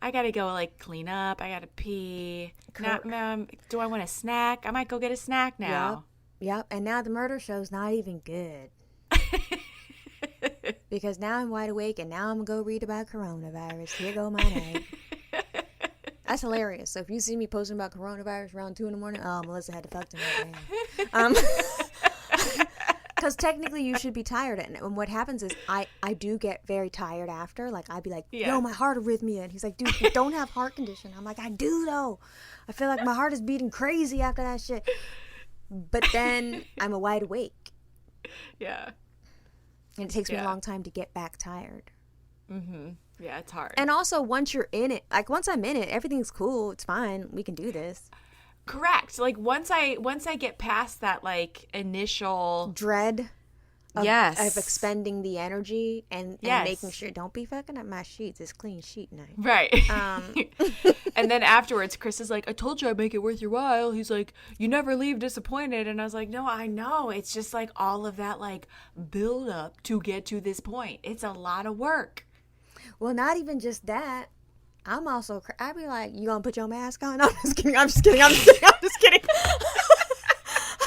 I gotta go like clean up. I gotta pee. Do I want a snack? I might go get a snack now. Yep. And now the murder show's not even good. Because now I'm wide awake, and now I'm gonna go read about coronavirus. Here go my night. That's hilarious. So if you see me posting about coronavirus around 2 a.m, oh, Melissa had to fuck tonight. Because technically you should be tired. And what happens is I do get very tired after. Like, I'd be like, yo, my heart arrhythmia. And he's like, dude, you don't have heart condition. I'm like, I do, though. I feel like my heart is beating crazy after that shit. But then I'm wide awake. Yeah. And it takes me a long time to get back tired. Mm-hmm. Yeah, it's hard. And also, once you're in it, like, once I'm in it, everything's cool. It's fine. We can do this. Correct. Like, once I get past that, like, initial dread of expending the energy and making sure, don't be fucking up my sheets. It's clean sheet night. Right. And then afterwards, Chris is like, I told you I'd make it worth your while. He's like, you never leave disappointed. And I was like, no, I know. It's just like all of that, like, build up to get to this point. It's a lot of work. Well, not even just that. I'm also, I'd be like, you gonna put your mask on? I'm just kidding. I'm just kidding. I'm just kidding. I'm just kidding.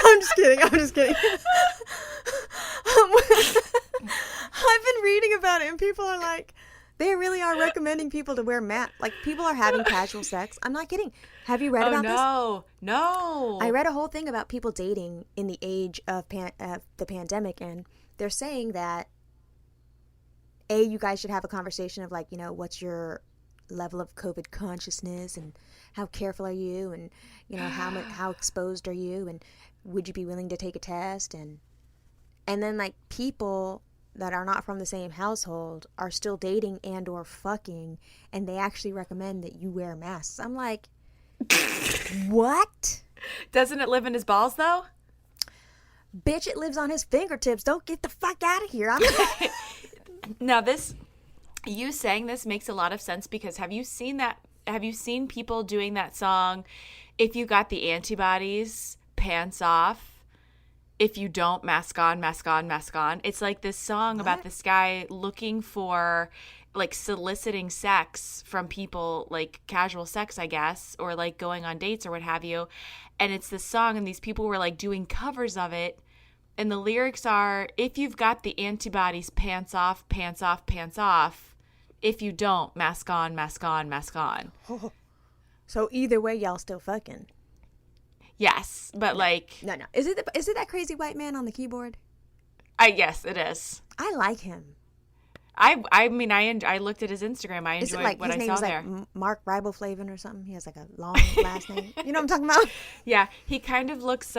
I'm just kidding. I'm just kidding. I've been reading about it, and people are like, they really are recommending people to wear masks. Like, people are having casual sex. I'm not kidding. Have you read about this? No. I read a whole thing about people dating in the age of the pandemic, and they're saying that, you guys should have a conversation of, like, you know, what's your level of COVID consciousness, and how careful are you, and, you know, how exposed are you, and would you be willing to take a test, and then, like, people that are not from the same household are still dating and or fucking, and they actually recommend that you wear masks. I'm like, what? Doesn't it live in his balls, though? Bitch, it lives on his fingertips. Don't get the fuck out of here. Now, you saying this makes a lot of sense, because have you seen that? Have you seen people doing that song, if you got the antibodies, pants off? If you don't, mask on, mask on, mask on. It's like this song about this guy looking for, like, soliciting sex from people, like casual sex, I guess, or like going on dates or what have you. And it's this song, and these people were like doing covers of it. And the lyrics are, if you've got the antibodies, pants off, pants off, pants off. If you don't, mask on, mask on, mask on. So either way, y'all still fucking. Yes, but No. Is it that crazy white man on the keyboard? Yes, it is. I like him. I mean, I looked at his Instagram. I enjoyed what I saw there. Mark Riboflavin or something. He has like a long last name. You know what I'm talking about? Yeah, he kind of looks.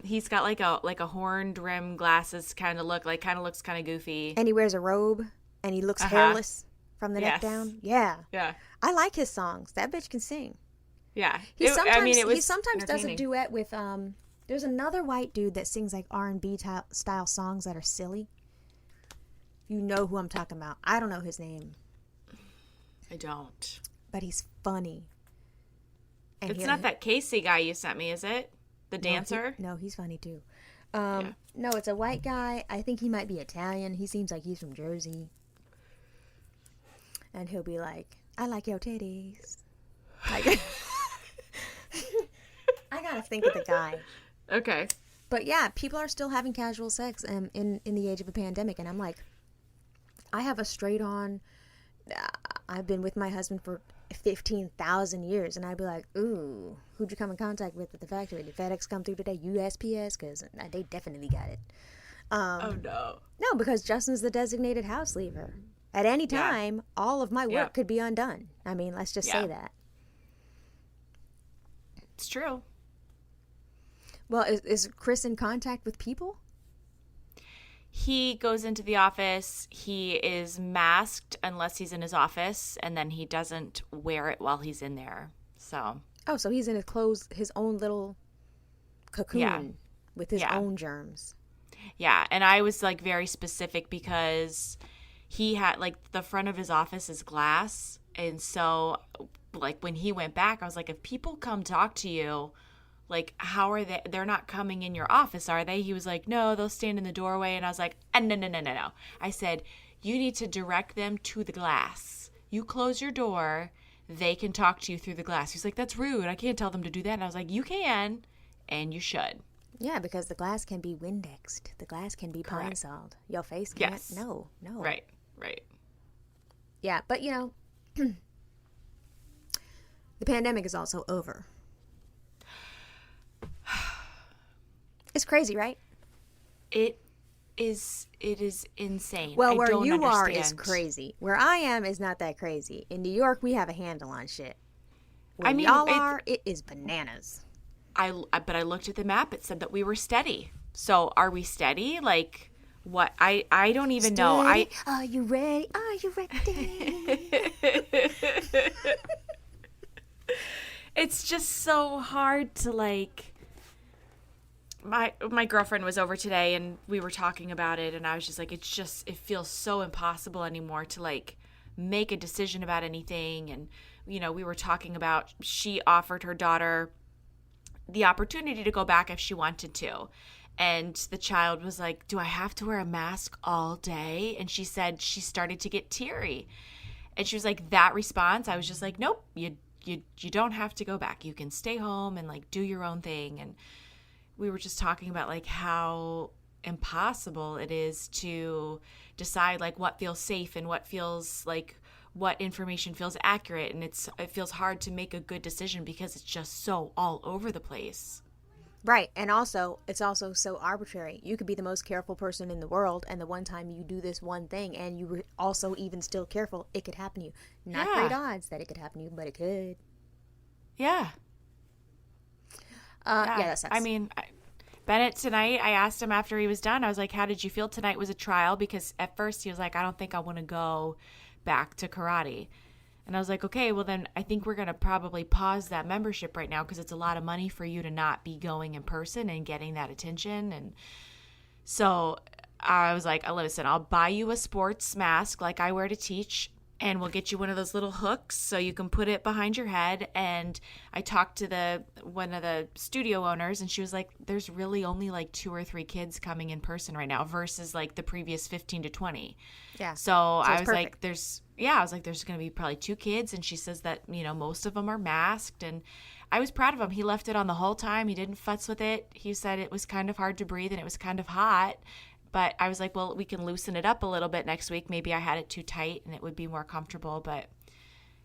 He's got like a horned rim glasses kind of look. Kind of looks kind of goofy. And he wears a robe, and he looks hairless from the neck down. Yeah. Yeah. I like his songs. That bitch can sing. Yeah. He sometimes does a duet with there's another white dude that sings like R&B style songs that are silly. You know who I'm talking about. I don't know his name. I don't. But he's funny. And it's not that Casey guy you sent me, is it? The dancer? No, he's funny too. No, it's a white guy. I think he might be Italian. He seems like he's from Jersey. And he'll be like, I like your titties. Like, I gotta think of the guy. Okay. But yeah, people are still having casual sex in the age of a pandemic. And I'm like, I have a straight on, I've been with my husband for 15,000 years. And I'd be like, ooh, who'd you come in contact with at the factory? Did FedEx come through today? USPS? Because they definitely got it. Oh, no. No, because Justin's the designated house leaver. At any time, all of my work could be undone. I mean, let's just say that. It's true. Well, is Chris in contact with people? He goes into the office. He is masked unless he's in his office, and then he doesn't wear it while he's in there. So. Oh, so he's in his own little cocoon with his own germs. Yeah, and I was like very specific because he had like the front of his office is glass, and so like when he went back, I was like, if people come talk to you, like how are they? They're not coming in your office, are they? He was like, no, they'll stand in the doorway, and I was like, no. I said, you need to direct them to the glass. You close your door, they can talk to you through the glass. He's like, that's rude. I can't tell them to do that. And I was like, you can, and you should. Yeah, because the glass can be Windexed. The glass can be pine soled. Your face can't. Yes. No. Right. Yeah, but you know, the pandemic is also over. It's crazy, right? It is insane. Well, where you are is crazy. Where I am is not that crazy. In New York, we have a handle on shit. Where y'all are, it is bananas. But I looked at the map. It said that we were steady. So are we steady? Like what? I don't even know. Are you ready? Are you ready? It's just so hard to like. My girlfriend was over today and we were talking about it, and I was just like, it feels so impossible anymore to like make a decision about anything. And you know, we were talking about, she offered her daughter the opportunity to go back if she wanted to. And the child was like, do I have to wear a mask all day? And she said she started to get teary. And she was like, that response, I was just like, nope, you don't have to go back. You can stay home and like do your own thing. And we were just talking about like how impossible it is to decide like what feels safe and what feels like what information feels accurate, and it feels hard to make a good decision because it's just so all over the place. Right, and also it's also so arbitrary. You could be the most careful person in the world, and the one time you do this one thing and you were also even still careful, it could happen to you. Not great odds that it could happen to you, but it could. Yeah. Yeah, that sucks. I mean, Bennett tonight, I asked him after he was done, I was like, how did you feel tonight? Was a trial? Because at first he was like, I don't think I want to go back to karate. And I was like, okay, well then I think we're going to probably pause that membership right now because it's a lot of money for you to not be going in person and getting that attention. And so I was like, listen, I'll buy you a sports mask like I wear to teach, and we'll get you one of those little hooks so you can put it behind your head. And I talked to one of the studio owners, and she was like, there's really only like 2 or 3 kids coming in person right now versus like the previous 15 to 20. Yeah. So I was perfect. like, there's going to be probably 2 kids. And she says that, you know, most of them are masked. And I was proud of him. He left it on the whole time. He didn't futz with it. He said it was kind of hard to breathe and it was kind of hot. But I was like, well, we can loosen it up a little bit next week. Maybe I had it too tight and it would be more comfortable. But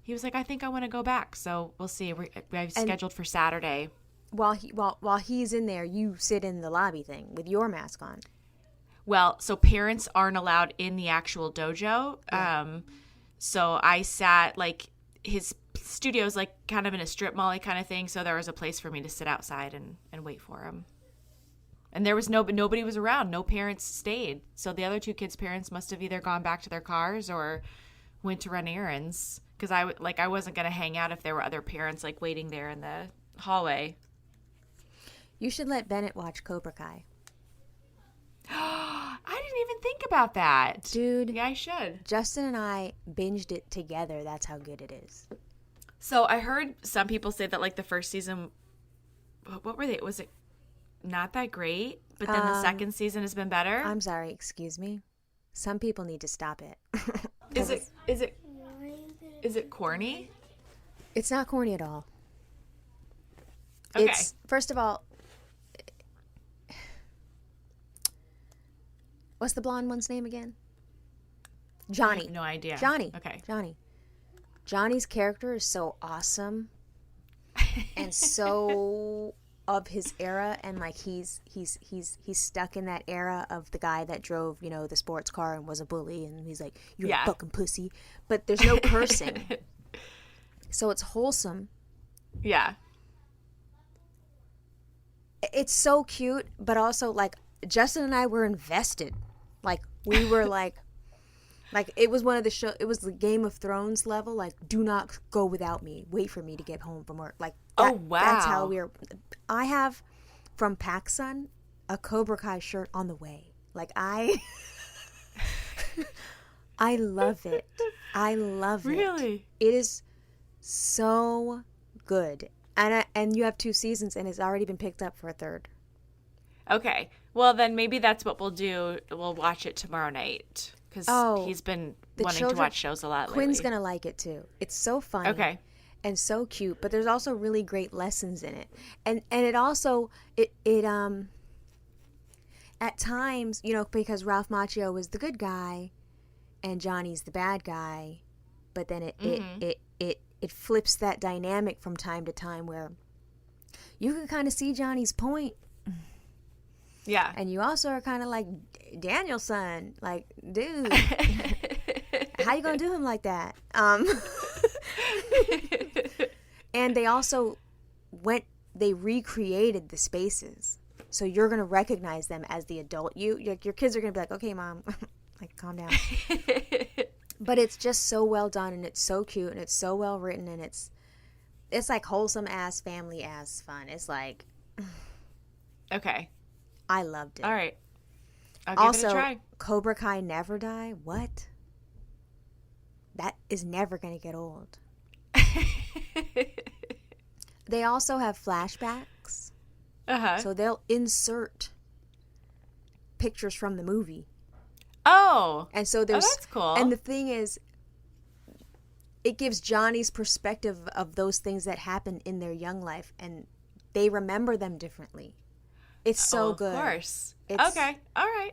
he was like, I think I want to go back. So we'll see. I've scheduled for Saturday. While he's in there, you sit in the lobby thing with your mask on. Well, so parents aren't allowed in the actual dojo. Yeah. So I sat, like, his studio's like kind of in a strip mall kind of thing. So there was a place for me to sit outside and wait for him. And there was nobody was around. No parents stayed. So the other two kids' parents must have either gone back to their cars or went to run errands. Because I wasn't going to hang out if there were other parents, like, waiting there in the hallway. You should let Bennett watch Cobra Kai. I didn't even think about that. Dude. Yeah, I should. Justin and I binged it together. That's how good it is. So I heard some people say that, like, the first season, what were they? Was it not that great? But then the second season has been better? I'm sorry, excuse me. Some people need to stop it. Is it corny? It's not corny at all. Okay. It's, first of all, what's the blonde one's name again? Johnny. I have no idea. Johnny. Okay. Johnny. Johnny's character is so awesome and so of his era, and like he's stuck in that era of the guy that drove, you know, the sports car and was a bully, and he's like, you're a fucking pussy. But there's no cursing. So it's wholesome. Yeah. It's so cute, but also, like, Justin and I were invested. Like, we were like it was one of the show. It was the Game of Thrones level. Like, do not go without me. Wait for me to get home from work. Like, that, oh wow, that's how we were. I have from PacSun a Cobra Kai shirt on the way. Like, I love it. I love it. Really? It is so good. And you have 2 seasons, and it's already been picked up for a 3rd. Okay. Well, then maybe that's what we'll do. We'll watch it tomorrow night. Because he's been wanting to watch shows a lot lately. Quinn's going to like it, too. It's so funny. Okay. And so cute. But there's also really great lessons in it. And it also, it at times, you know, because Ralph Macchio is the good guy and Johnny's the bad guy. But then it flips that dynamic from time to time where you can kind of see Johnny's point. Yeah. And you also are kind of like Daniel's son. Like, dude, how you going to do him like that? And they also they recreated the spaces. So you're going to recognize them as the adult. Your kids are going to be like, okay, mom, like, calm down. But it's just so well done, and it's so cute, and it's so well written, and it's like wholesome ass family ass fun. It's like, okay, I loved it. All right, I'll give it a try. Cobra Kai Never Die. What? That is never gonna get old. They also have flashbacks, so they'll insert pictures from the movie. Oh, and so there's that's cool. And the thing is, it gives Johnny's perspective of those things that happened in their young life, and they remember them differently. It's so good. Of course. Okay. All right.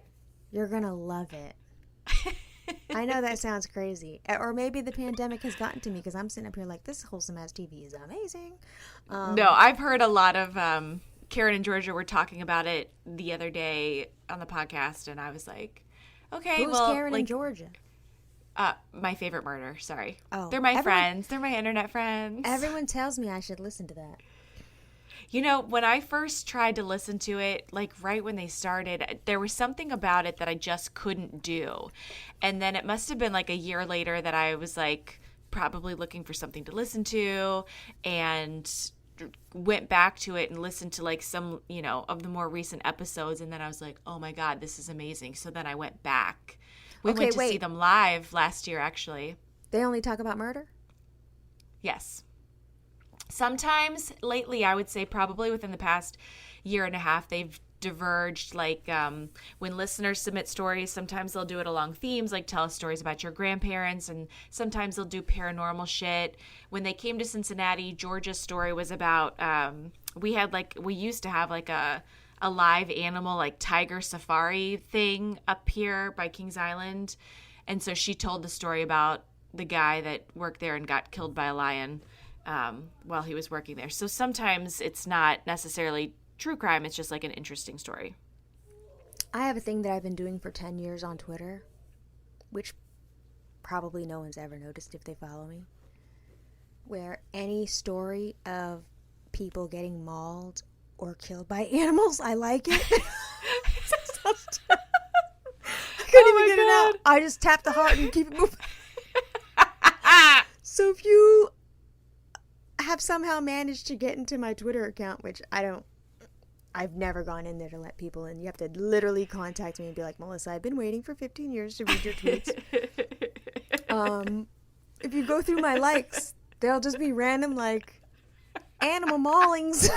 You're gonna love it. I know that sounds crazy, or maybe the pandemic has gotten to me because I'm sitting up here like, this wholesome ass TV is amazing. No, I've heard a lot of Karen and Georgia were talking about it the other day on the podcast, and I was like, okay, who's Karen and Georgia? My favorite murder. Sorry. Oh, they're my friends. They're my internet friends. Everyone tells me I should listen to that. You know, when I first tried to listen to it, like right when they started, there was something about it that I just couldn't do. And then it must have been like a year later that I was like probably looking for something to listen to and went back to it and listened to like some, you know, of the more recent episodes. And then I was like, oh my God, this is amazing. So then I went back. We went to see them live last year, actually. They only talk about murder? Yes. Sometimes lately, I would say probably within the past year and a half, they've diverged. Like when listeners submit stories, sometimes they'll do it along themes, like tell us stories about your grandparents, and sometimes they'll do paranormal shit. When they came to Cincinnati, Georgia's story was about we used to have like a live animal, like tiger safari thing up here by Kings Island, and so she told the story about the guy that worked there and got killed by a lion while he was working there. So sometimes it's not necessarily true crime. It's just like an interesting story. I have a thing that I've been doing for 10 years on Twitter, which probably no one's ever noticed if they follow me, where any story of people getting mauled or killed by animals, I like it. I couldn't even get it out. I just tap the heart and keep it moving. So if you have somehow managed to get into my Twitter account, which I've never gone in there to let people in. You have to literally contact me and be like, Melissa, I've been waiting for 15 years to read your tweets. If you go through my likes, they'll just be random, like, animal maulings.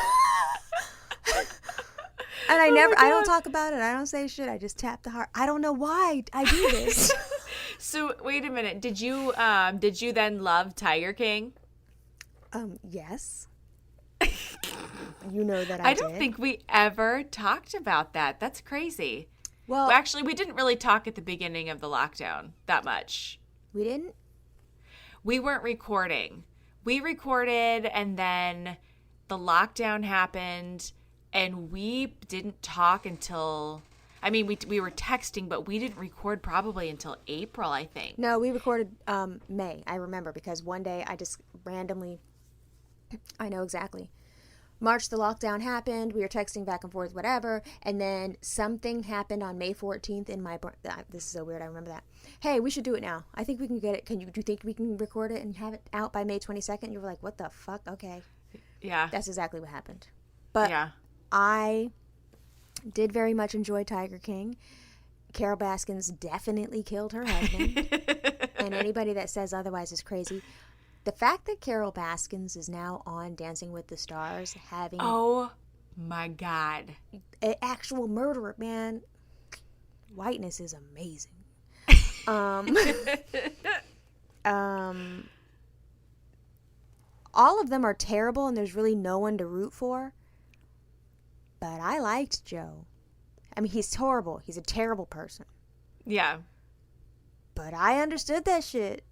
And I don't talk about it. I don't say shit. I just tap the heart. I don't know why I do this. So wait a minute. Did you then love Tiger King? Yes. You know that I don't think we ever talked about that. That's crazy. Well, actually, we didn't really talk at the beginning of the lockdown that much. We didn't? We weren't recording. We recorded, and then the lockdown happened, and we didn't talk until... I mean, we were texting, but we didn't record probably until April, I think. No, we recorded May. I remember because one day I just randomly... I know exactly. March, the lockdown happened. We were texting back and forth, whatever. And then something happened on May 14th in my... This is so weird. I remember that. Hey, we should do it now. I think we can get it. Do you think we can record it and have it out by May 22nd? You were like, what the fuck? Okay. Yeah. That's exactly what happened. But yeah. I did very much enjoy Tiger King. Carol Baskins definitely killed her husband. And anybody that says otherwise is crazy. The fact that Carol Baskins is now on Dancing with the Stars, having... Oh, my God. An actual murderer, man. Whiteness is amazing. All of them are terrible, and there's really no one to root for. But I liked Joe. I mean, he's horrible. He's a terrible person. Yeah. But I understood that shit.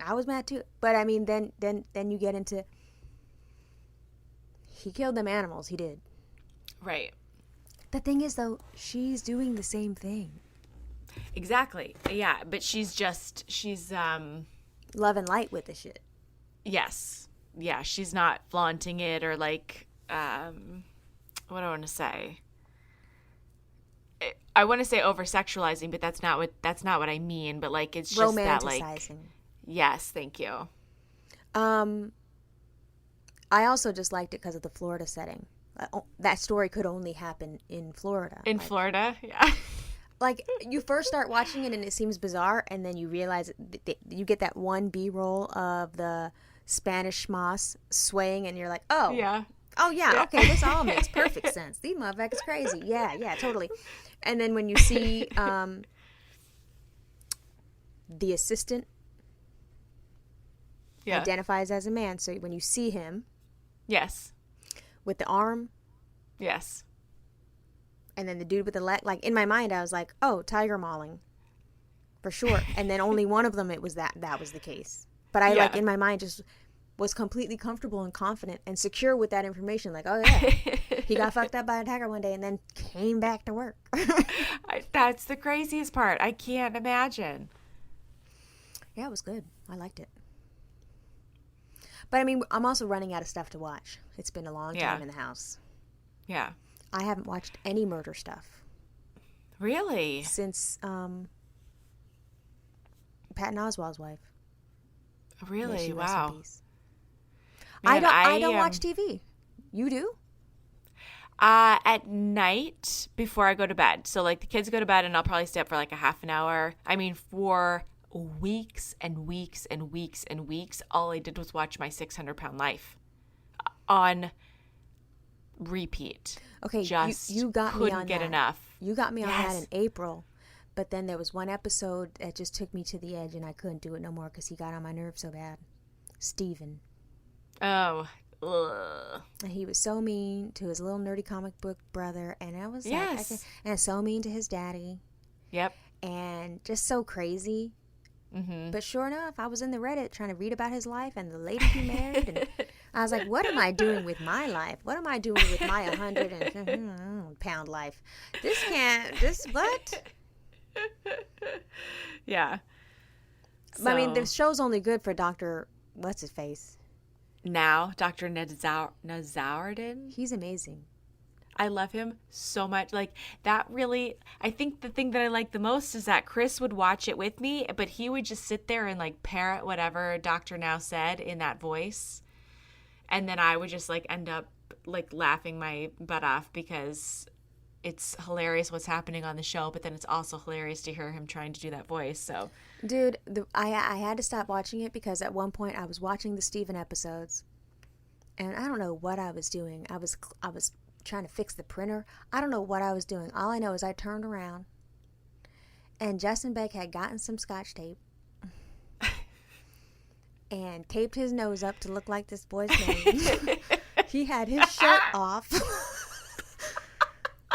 I was mad too. But I mean, then you get into... He killed them animals. He did. Right. The thing is, though, she's doing the same thing. Exactly. Yeah, but she's love and light with the shit. Yes. Yeah, she's not flaunting it or like what do I want to say? I want to say over-sexualizing, but that's not what I mean, but like it's just that like yes, thank you. I also just liked it because of the Florida setting. That story could only happen in Florida. In Florida, yeah. Like, you first start watching it and it seems bizarre, and then you realize you get that one B-roll of the Spanish schmoss swaying, and you're like, oh. Yeah. Oh, yeah, okay, this all makes perfect sense. These motherfuckers crazy. Yeah, totally. And then when you see the assistant identifies as a man, so when you see him. Yes. With the arm. Yes. And then the dude with the leg, like in my mind, I was like, "Oh, tiger mauling, for sure." And then only one of them, it was that was the case. But I like in my mind just was completely comfortable and confident and secure with that information. Like, oh yeah, he got fucked up by a tiger one day and then came back to work. That's the craziest part. I can't imagine. Yeah, it was good. I liked it. But I mean, I'm also running out of stuff to watch. It's been a long time in the house. Yeah. I haven't watched any murder stuff. Really? Since Patton Oswalt's wife. Really? Wow. Man, I don't watch TV. You do? At night before I go to bed. So like the kids go to bed and I'll probably stay up for like a half an hour. I mean, for weeks and weeks and weeks and weeks, all I did was watch My 600-Pound Life on repeat. Okay, just you got me on get that. Enough. You got me on that in April, but then there was one episode that just took me to the edge, and I couldn't do it no more because he got on my nerves so bad. Steven. Oh, ugh. And he was so mean to his little nerdy comic book brother, and I was like, and so mean to his daddy. Yep. And just so crazy. But sure enough, I was in the Reddit trying to read about his life and the lady he married, and I was like, what am I doing with my life? What am I doing with my 100-pound life? What? Yeah. So, I mean, the show's only good for Dr. What's-his-face? Now, Dr. Nazardin. He's amazing. I love him so much. Like, that really, I think the thing that I like the most is that Chris would watch it with me, but he would just sit there and, like, parrot whatever Dr. Now said in that voice. And then I would just, like, end up, like, laughing my butt off because it's hilarious what's happening on the show, but then it's also hilarious to hear him trying to do that voice. So, dude, I had to stop watching it because at one point I was watching the Steven episodes, and I don't know what I was doing. I was trying to fix the printer. I don't know what I was doing. All I know is I turned around and Justin Beck had gotten some scotch tape and taped his nose up to look like this boy's nose. He had his shirt off.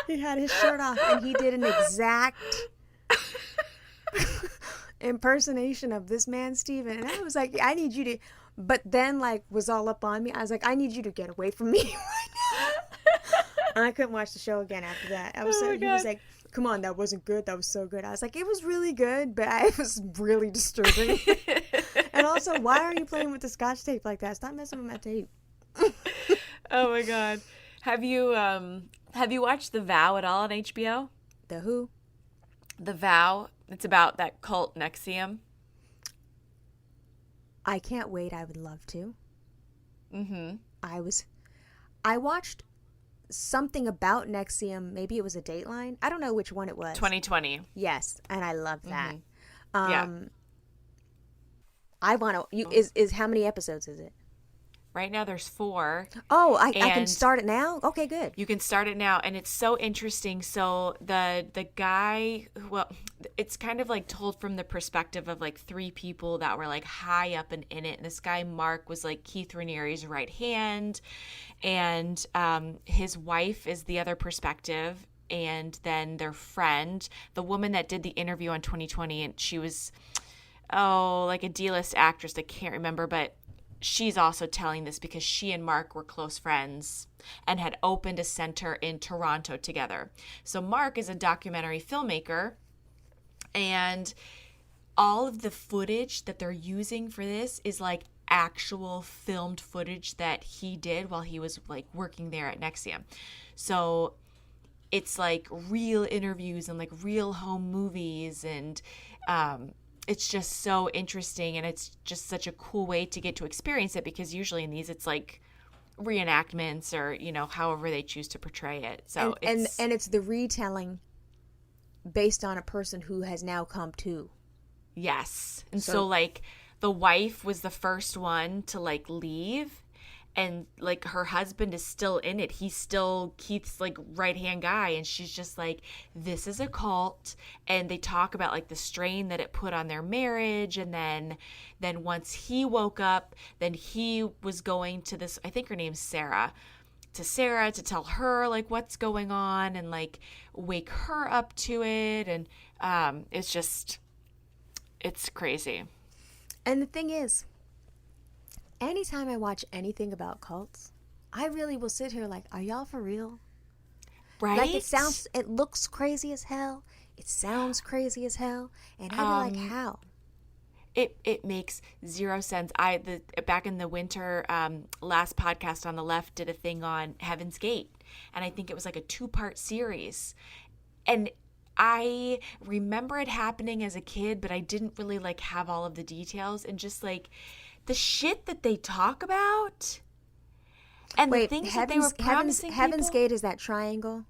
He had his shirt off and he did an exact impersonation of this man Steven, and I was like, I need you to, but then like was all up on me. I was like, I need you to get away from me right now. And I couldn't watch the show again after that. He was like, come on, that wasn't good, that was so good. I was like, it was really good, but it was really disturbing. And also, why are you playing with the scotch tape like that? Stop messing with my tape. Oh my god. Have you watched The Vow at all on HBO? The who? The Vow. It's about that cult NXIVM. I can't wait. I would love to. Mm-hmm. I watched something about NXIVM. Maybe it was a Dateline. I don't know which one it was. 2020. Yes, and I love that. Mm-hmm. Yeah. I want to. Is how many episodes is it? Right now there's 4. Oh, I can start it now? Okay, good. You can start it now, and it's so interesting. So the guy, well, it's kind of like told from the perspective of like 3 people that were like high up and in it. And this guy, Mark, was like Keith Raniere's right hand, and his wife is the other perspective, and then their friend, the woman that did the interview on 2020, and she was, like a D-list actress. I can't remember, but she's also telling this because she and Mark were close friends and had opened a center in Toronto together. So Mark is a documentary filmmaker, and all of the footage that they're using for this is like actual filmed footage that he did while he was like working there at NXIVM. So it's like real interviews and like real home movies, and it's just so interesting, and it's just such a cool way to get to experience it, because usually in these it's like reenactments or, you know, however they choose to portray it. So it's the retelling based on a person who has now come to. Yes. And so like the wife was the first one to like leave, and like her husband is still in it. He's still Keith's like right hand guy, and she's just like, this is a cult. And they talk about like the strain that it put on their marriage, and then once he woke up, then he was going to this, I think her name's Sarah, to tell her like what's going on and like wake her up to it. And it's crazy. And the thing is, anytime I watch anything about cults, I really will sit here like, are y'all for real? Right? Like it looks crazy as hell. It sounds crazy as hell. And I'd be like, how? It makes zero sense. Back in the winter, last podcast on the left did a thing on Heaven's Gate, and I think it was like a 2-part series. And I remember it happening as a kid, but I didn't really like have all of the details, and just like the shit that they talk about and the things that they were promising people. Heaven's Gate is that triangle,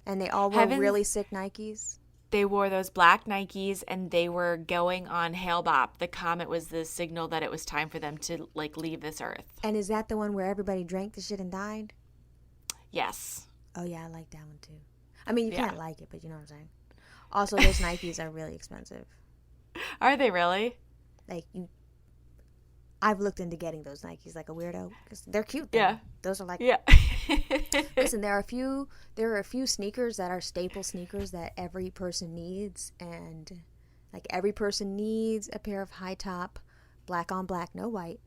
and they all wore really sick Nikes. They wore those black Nikes, and they were going on Hale-Bopp. The comet was the signal that it was time for them to like leave this earth. And is that the one where everybody drank the shit and died? Yes. Oh yeah, I like that one too. I mean, you can't like it, but you know what I'm saying. Also, those Nikes are really expensive. Are they really? Like I've looked into getting those Nikes like a weirdo, because they're cute though. Yeah. Those are like, yeah. Listen, there are a few sneakers that are staple sneakers that every person needs, and Like every person needs a pair of high top, black on black, no white,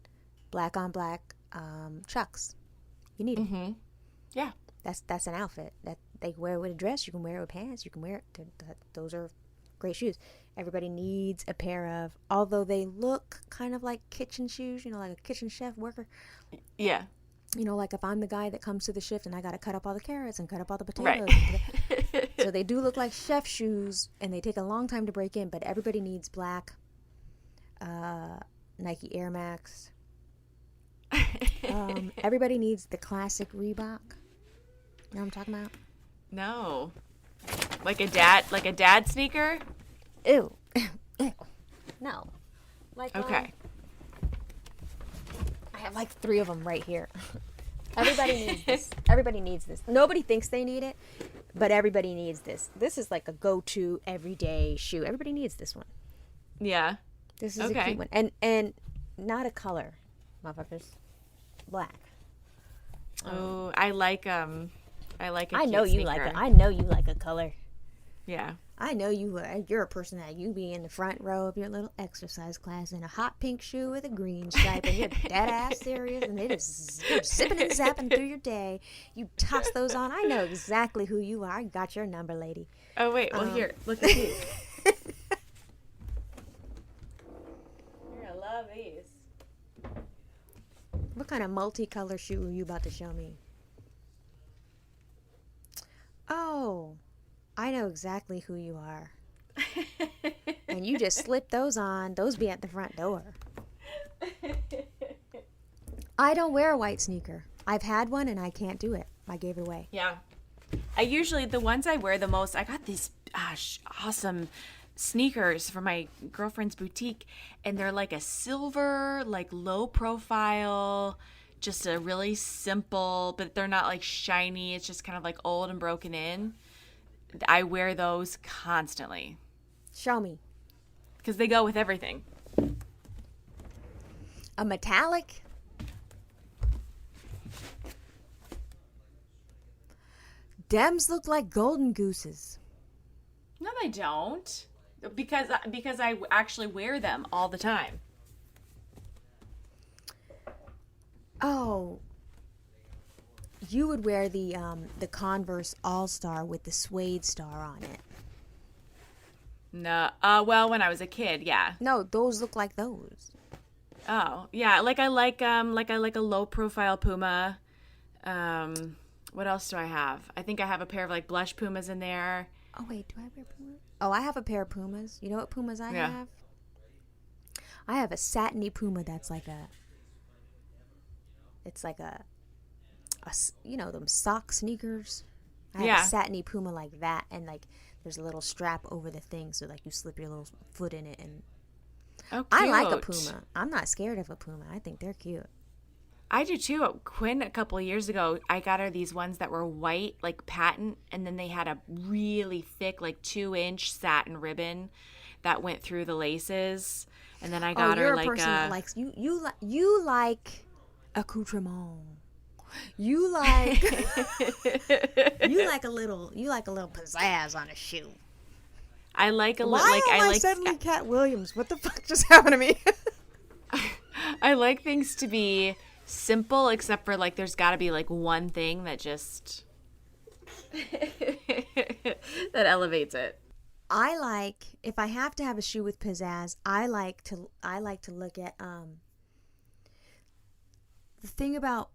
black on black Chucks. You need them. Yeah. That's an outfit that they wear with a dress. You can wear it with pants. You can wear it. Those are great shoes. Everybody needs a pair of, although they look kind of like kitchen shoes, like a kitchen chef worker. Yeah. Like if I'm the guy that comes to the shift and I got to cut up all the carrots and cut up all the potatoes. Right. So they do look like chef shoes, and they take a long time to break in, but everybody needs black Nike Air Max. Everybody needs the classic Reebok. You know what I'm talking about? No. Like a dad sneaker? Ew. Ew. No. Like okay. I have like 3 of them right here. Everybody needs this. Everybody needs this. Nobody thinks they need it, but everybody needs this. This is like a go-to everyday shoe. Everybody needs this one. Yeah. This is a cute one. And not a color, motherfuckers. Black. Oh, I like a I know you sneaker. like it. I know you like a color. Yeah. I know you're a person that you be in the front row of your little exercise class in a hot pink shoe with a green stripe, and you're dead ass serious, and you're zipping and zapping through your day. You toss those on. I know exactly who you are. I got your number, lady. Oh wait, well here, look at these. You're gonna love these. What kind of multicolor shoe are you about to show me? Oh, I know exactly who you are. And you just slip those on. Those be at the front door. I don't wear a white sneaker. I've had one and I can't do it. I gave it away. Yeah. I usually, the ones I wear the most, I got these awesome sneakers from my girlfriend's boutique, and they're like a silver, like low profile, just a really simple, but they're not like shiny. It's just kind of like old and broken in. I wear those constantly. Show me. Because they go with everything. A metallic? Dems look like golden gooses. No, they don't. Because I actually wear them all the time. Oh, you would wear the Converse All-Star with the suede star on it. No, well, when I was a kid, yeah. No, those look like those. Oh, yeah, I like a low profile Puma. What else do I have? I think I have a pair of like blush Pumas in there. Oh wait, do I wear Pumas? Oh, I have a pair of Pumas. You know what Pumas I have? I have a satiny Puma that's like it's like a them sock sneakers. I have a satiny Puma like that, and like there's a little strap over the thing, so like you slip your little foot in it, and I like a Puma. I'm not scared of a Puma. I think they're cute. I do too. Quinn, a couple of years ago, I got her these ones that were white, like patent, and then they had a really thick, like 2-inch satin ribbon that went through the laces. And then I got her like person that likes you like accoutrement. You like you like a little pizzazz on a shoe. I like a little. Why am I suddenly Cat Williams? What the fuck just happened to me? I like things to be simple, except for like there's got to be like one thing that just that elevates it. I like, if I have to have a shoe with pizzazz, I like to look at the thing about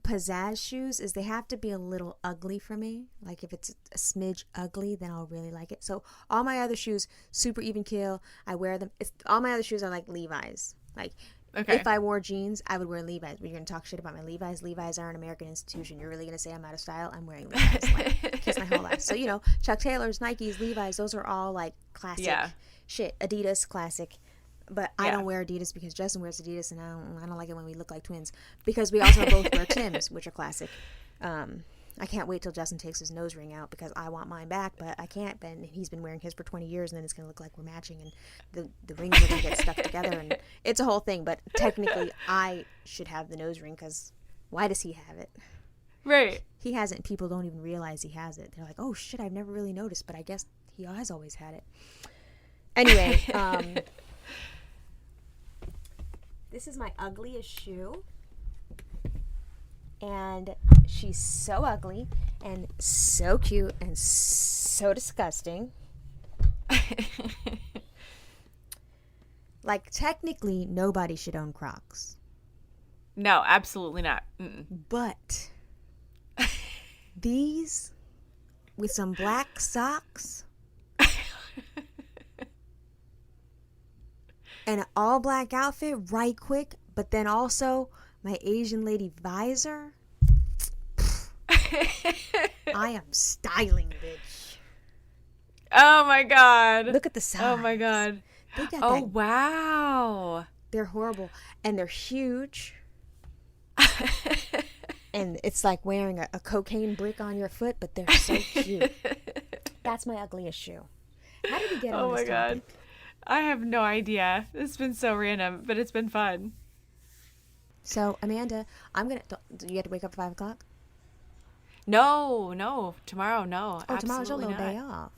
pizzazz shoes is they have to be a little ugly for me. Like if it's a smidge ugly, then I'll really like it. So all my other shoes, super even keel. I wear them. All my other shoes are like Levi's. Like if I wore jeans, I would wear Levi's. But you're gonna talk shit about my Levi's. Levi's are an American institution. You're really gonna say I'm out of style? I'm wearing Levi's. Like, kiss my whole life. So Chuck Taylor's, Nikes, Levi's. Those are all like classic shit. Adidas, classic. But I don't wear Adidas because Justin wears Adidas, and I don't like it when we look like twins. Because we also both wear Timbs, which are classic. I can't wait till Justin takes his nose ring out because I want mine back, but I can't. And he's been wearing his for 20 years, and then it's going to look like we're matching, and the rings are going to get stuck together, and it's a whole thing. But technically, I should have the nose ring because why does he have it? Right. He has it, and people don't even realize he has it. They're like, oh, shit, I've never really noticed, but I guess he has always had it. Anyway, this is my ugliest shoe. And she's so ugly and so cute and so disgusting. Like, technically, nobody should own Crocs. No, absolutely not. Mm-mm. But these, with some black socks and an all-black outfit, right quick, but then also my Asian lady visor. I am styling, bitch. Oh, my God. Look at the size. Oh, my God. They got Oh, that. wow. They're horrible. And they're huge. And it's like wearing a cocaine brick on your foot, but they're so cute. That's my ugliest shoe. How did we get on this topic? Oh, my God. I have no idea. It's been so random, but it's been fun. So, Amanda, do you have to wake up at 5 o'clock? No. Tomorrow, no. Oh, tomorrow's your absolutely little not. day off.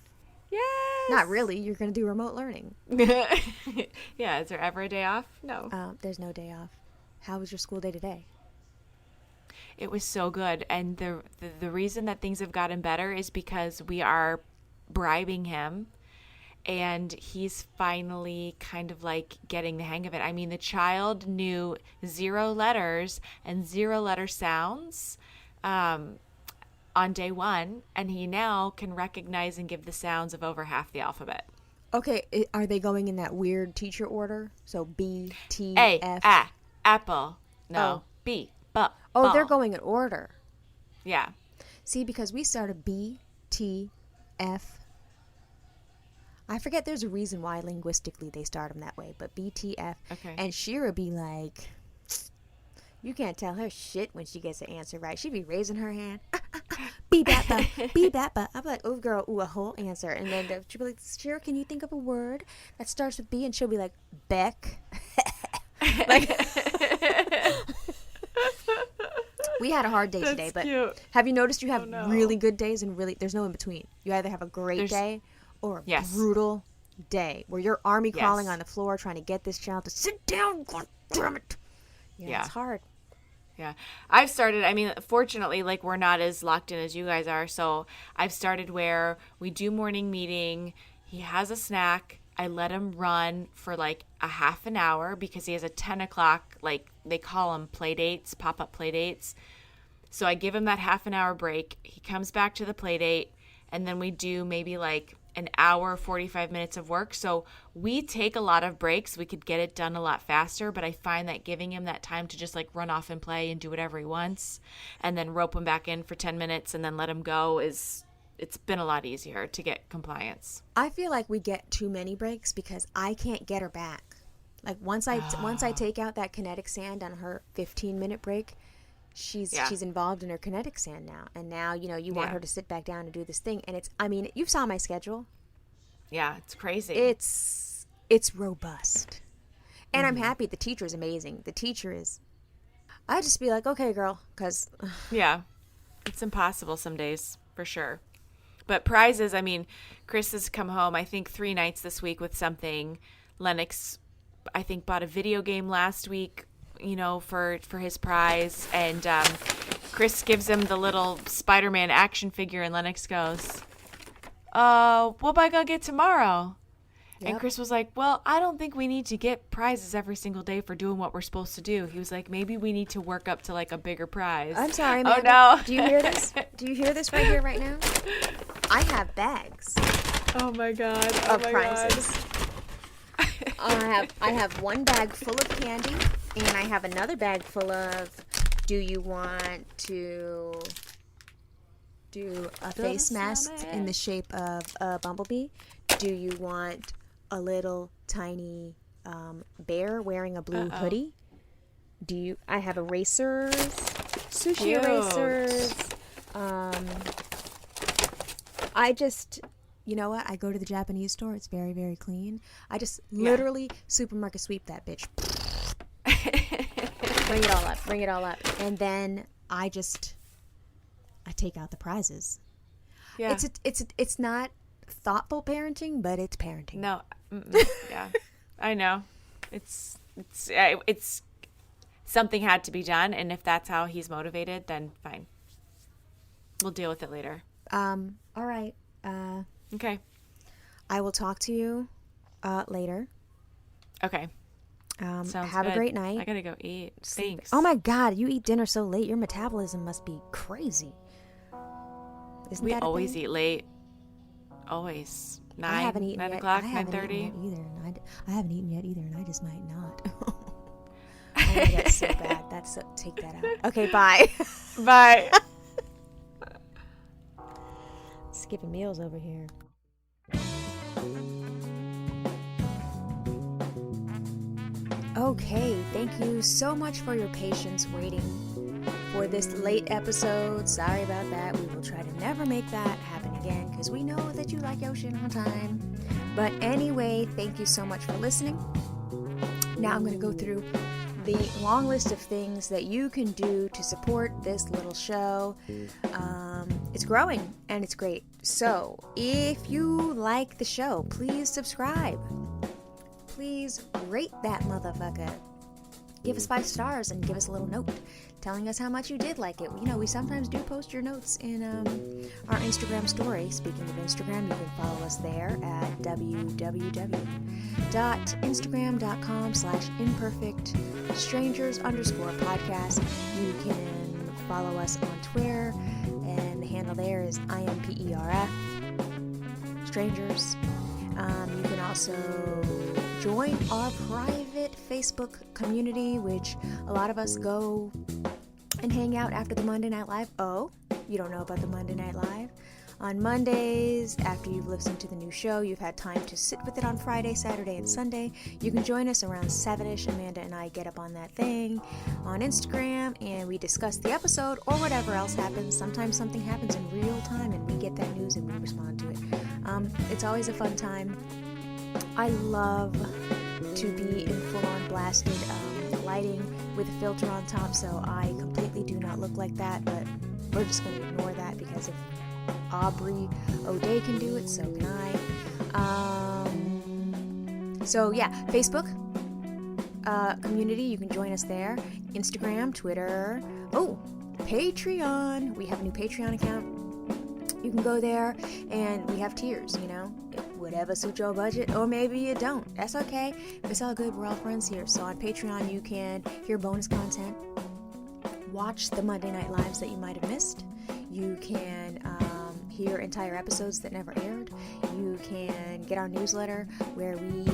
Yes. Not really. You're going to do remote learning. Yeah, is there ever a day off? No. There's no day off. How was your school day today? It was so good. And the reason that things have gotten better is because we are bribing him. And he's finally kind of like getting the hang of it. I mean, the child knew 0 letters and 0 letter sounds on day 1. And he now can recognize and give the sounds of over half the alphabet. Okay, are they going in that weird teacher order? So B, T, A, F. apple. No. Oh. B, Oh, they're going in order. Yeah. See, because we started B, T, F. I forget there's a reason why linguistically they start them that way, but B, T, F. Okay. And Shira be like, you can't tell her shit when she gets the answer right. She'd be raising her hand. Be-bappa, be-bappa. I'm like, oh, girl, ooh, a whole answer. And then she'll be like, Shira, can you think of a word that starts with B? And she'll be like, Beck. Like, we had a hard day today, but cute. Have you noticed you have no. really good days and really, there's no in between. You either have a great day or a brutal day where you're army crawling on the floor trying to get this child to sit down. God damn it. Yeah, it's hard. Yeah. I've started, I mean, fortunately, like, we're not as locked in as you guys are. So I've started where we do morning meeting. He has a snack. I let him run for like a half an hour because he has a 10 o'clock, like they call them play dates, pop-up play dates. So I give him that half an hour break. He comes back to the play date, and then we do maybe like an hour, 45 minutes of work. So we take a lot of breaks. We could get it done a lot faster, but I find that giving him that time to just like run off and play and do whatever he wants and then rope him back in for 10 minutes and then let him go it's been a lot easier to get compliance. I feel like we get too many breaks because I can't get her back. Like once I take out that kinetic sand on her 15-minute break, she's involved in her kinetic sand now. And now, you want her to sit back down and do this thing. And you saw my schedule. Yeah, it's crazy. It's robust. And I'm happy. The teacher is amazing. The teacher is, I just be like, okay, girl, because. Yeah, it's impossible some days, for sure. But prizes, I mean, Chris has come home, I think 3 nights this week with something. Lennox, I think, bought a video game last week, for his prize. And Chris gives him the little Spider-Man action figure, and Lennox goes, what am I going to get tomorrow? Yep. And Chris was like, well, I don't think we need to get prizes every single day for doing what we're supposed to do. He was like, maybe we need to work up to like a bigger prize. I'm sorry, Amanda. Oh, no. Do you hear this? Do you hear this right here, right now? I have bags. Oh, my God. Of prizes. I have one bag full of candy, and I have another bag full of, do you want to do a face mask in the shape of a bumblebee? Do you want a little tiny bear wearing a blue hoodie? I have erasers, sushi erasers. I just, you know what? I go to the Japanese store. It's very, very clean. I just literally supermarket sweep that bitch. Bring it all up. And then I take out the prizes. Yeah. It's not thoughtful parenting, but it's parenting. No, Yeah, I know. It's something had to be done, and if that's how he's motivated, then fine. We'll deal with it later. All right. Okay. I will talk to you later. Okay. Have good. a great night. I gotta go eat. Thanks. Oh my God, you eat dinner so late. Your metabolism must be crazy. Isn't We that a always thing? eat late. Always. 9, I haven't eaten 9 yet. o'clock, I haven't 9:30. eaten yet either, and I haven't eaten yet either, and I just might not. Oh, that's so bad. Take that out. Okay, bye. Bye. Skipping meals over here. Okay, thank you so much for your patience waiting for this late episode. Sorry about that. We will try to never make that happen again because we know that you like your shit on time. But anyway, thank you so much for listening. Now I'm going to go through the long list of things that you can do to support this little show. It's growing and it's great. So if you like the show, please subscribe. Please rate that motherfucker. Give us 5 stars and give us a little note telling us how much you did like it. You know, we sometimes do post your notes in our Instagram story. Speaking of Instagram, you can follow us there at www.instagram.com/imperfect_strangers_podcast. You can follow us on Twitter, and the handle there is IMPERF Strangers. You can also join our private Facebook community, which a lot of us go and hang out after the Monday Night Live. Oh, you don't know about the Monday Night Live? On Mondays, after you've listened to the new show, you've had time to sit with it on Friday, Saturday, and Sunday. You can join us around 7-ish. Amanda and I get up on that thing on Instagram, and we discuss the episode or whatever else happens. Sometimes something happens in real time, and we get that news and we respond to it. It's always a fun time. I love to be in full-on blasted lighting with a filter on top, so I completely do not look like that, but we're just going to ignore that because if Aubrey O'Day can do it, so can I. So yeah, Facebook community, you can join us there. Instagram, Twitter, Patreon. We have a new Patreon account. You can go there, and we have tiers, you know, whatever suits your budget, or maybe you don't. That's okay. It's all good. We're all friends here. So on Patreon, you can hear bonus content, watch the Monday Night Lives that you might have missed. You can hear entire episodes that never aired. You can get our newsletter where we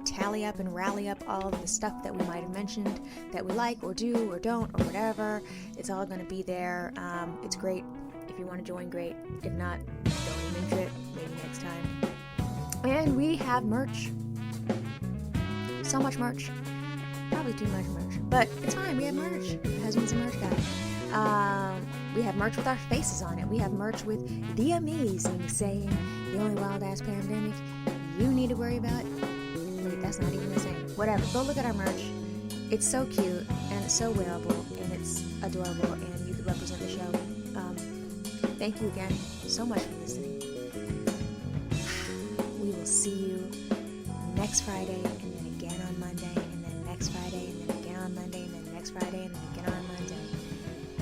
tally up and rally up all of the stuff that we might have mentioned that we like or do or don't or whatever. It's all going to be there. It's great. If you want to join, great. If not, don't even trip. Maybe next time. And we have merch. So much merch. Probably too much merch. But it's fine. We have merch. My husband's a merch guy. We have merch with our faces on it. We have merch with the amazing saying, the only wild-ass pandemic you need to worry about. Wait, that's not even a saying. Whatever. Go look at our merch. It's so cute, and it's so wearable, and it's adorable, and you could represent the show. Thank you again so much for listening. We will see you next Friday, and then again on Monday, and then next Friday, and then again on Monday, and then next Friday, and then again on Monday.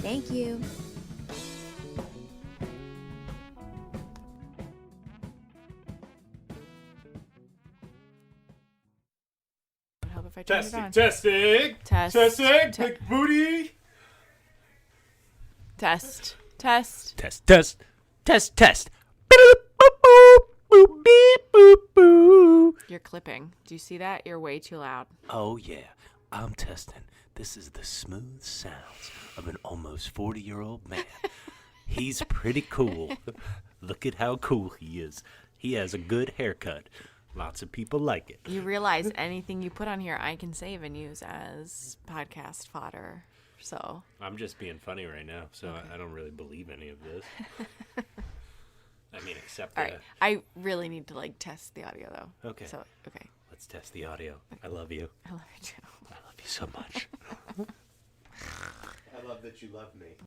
Thank you. Help if I turn it on. Testing. Big booty. Test. Boop, boop, boop, boop, beep, boop, boop. You're clipping. Do you see that? You're way too loud. Oh yeah, I'm testing. This is the smooth sounds of an almost 40-year-old man. He's pretty cool. Look at how cool he is. He has a good haircut. Lots of people like it. You realize anything you put on here, I can save and use as podcast fodder. So I'm just being funny right now, so okay. I don't really believe any of this. I mean, except all right. I really need to test the audio though. Okay. So okay. Let's test the audio. I love you. I love you too. I love you so much. I love that you love me.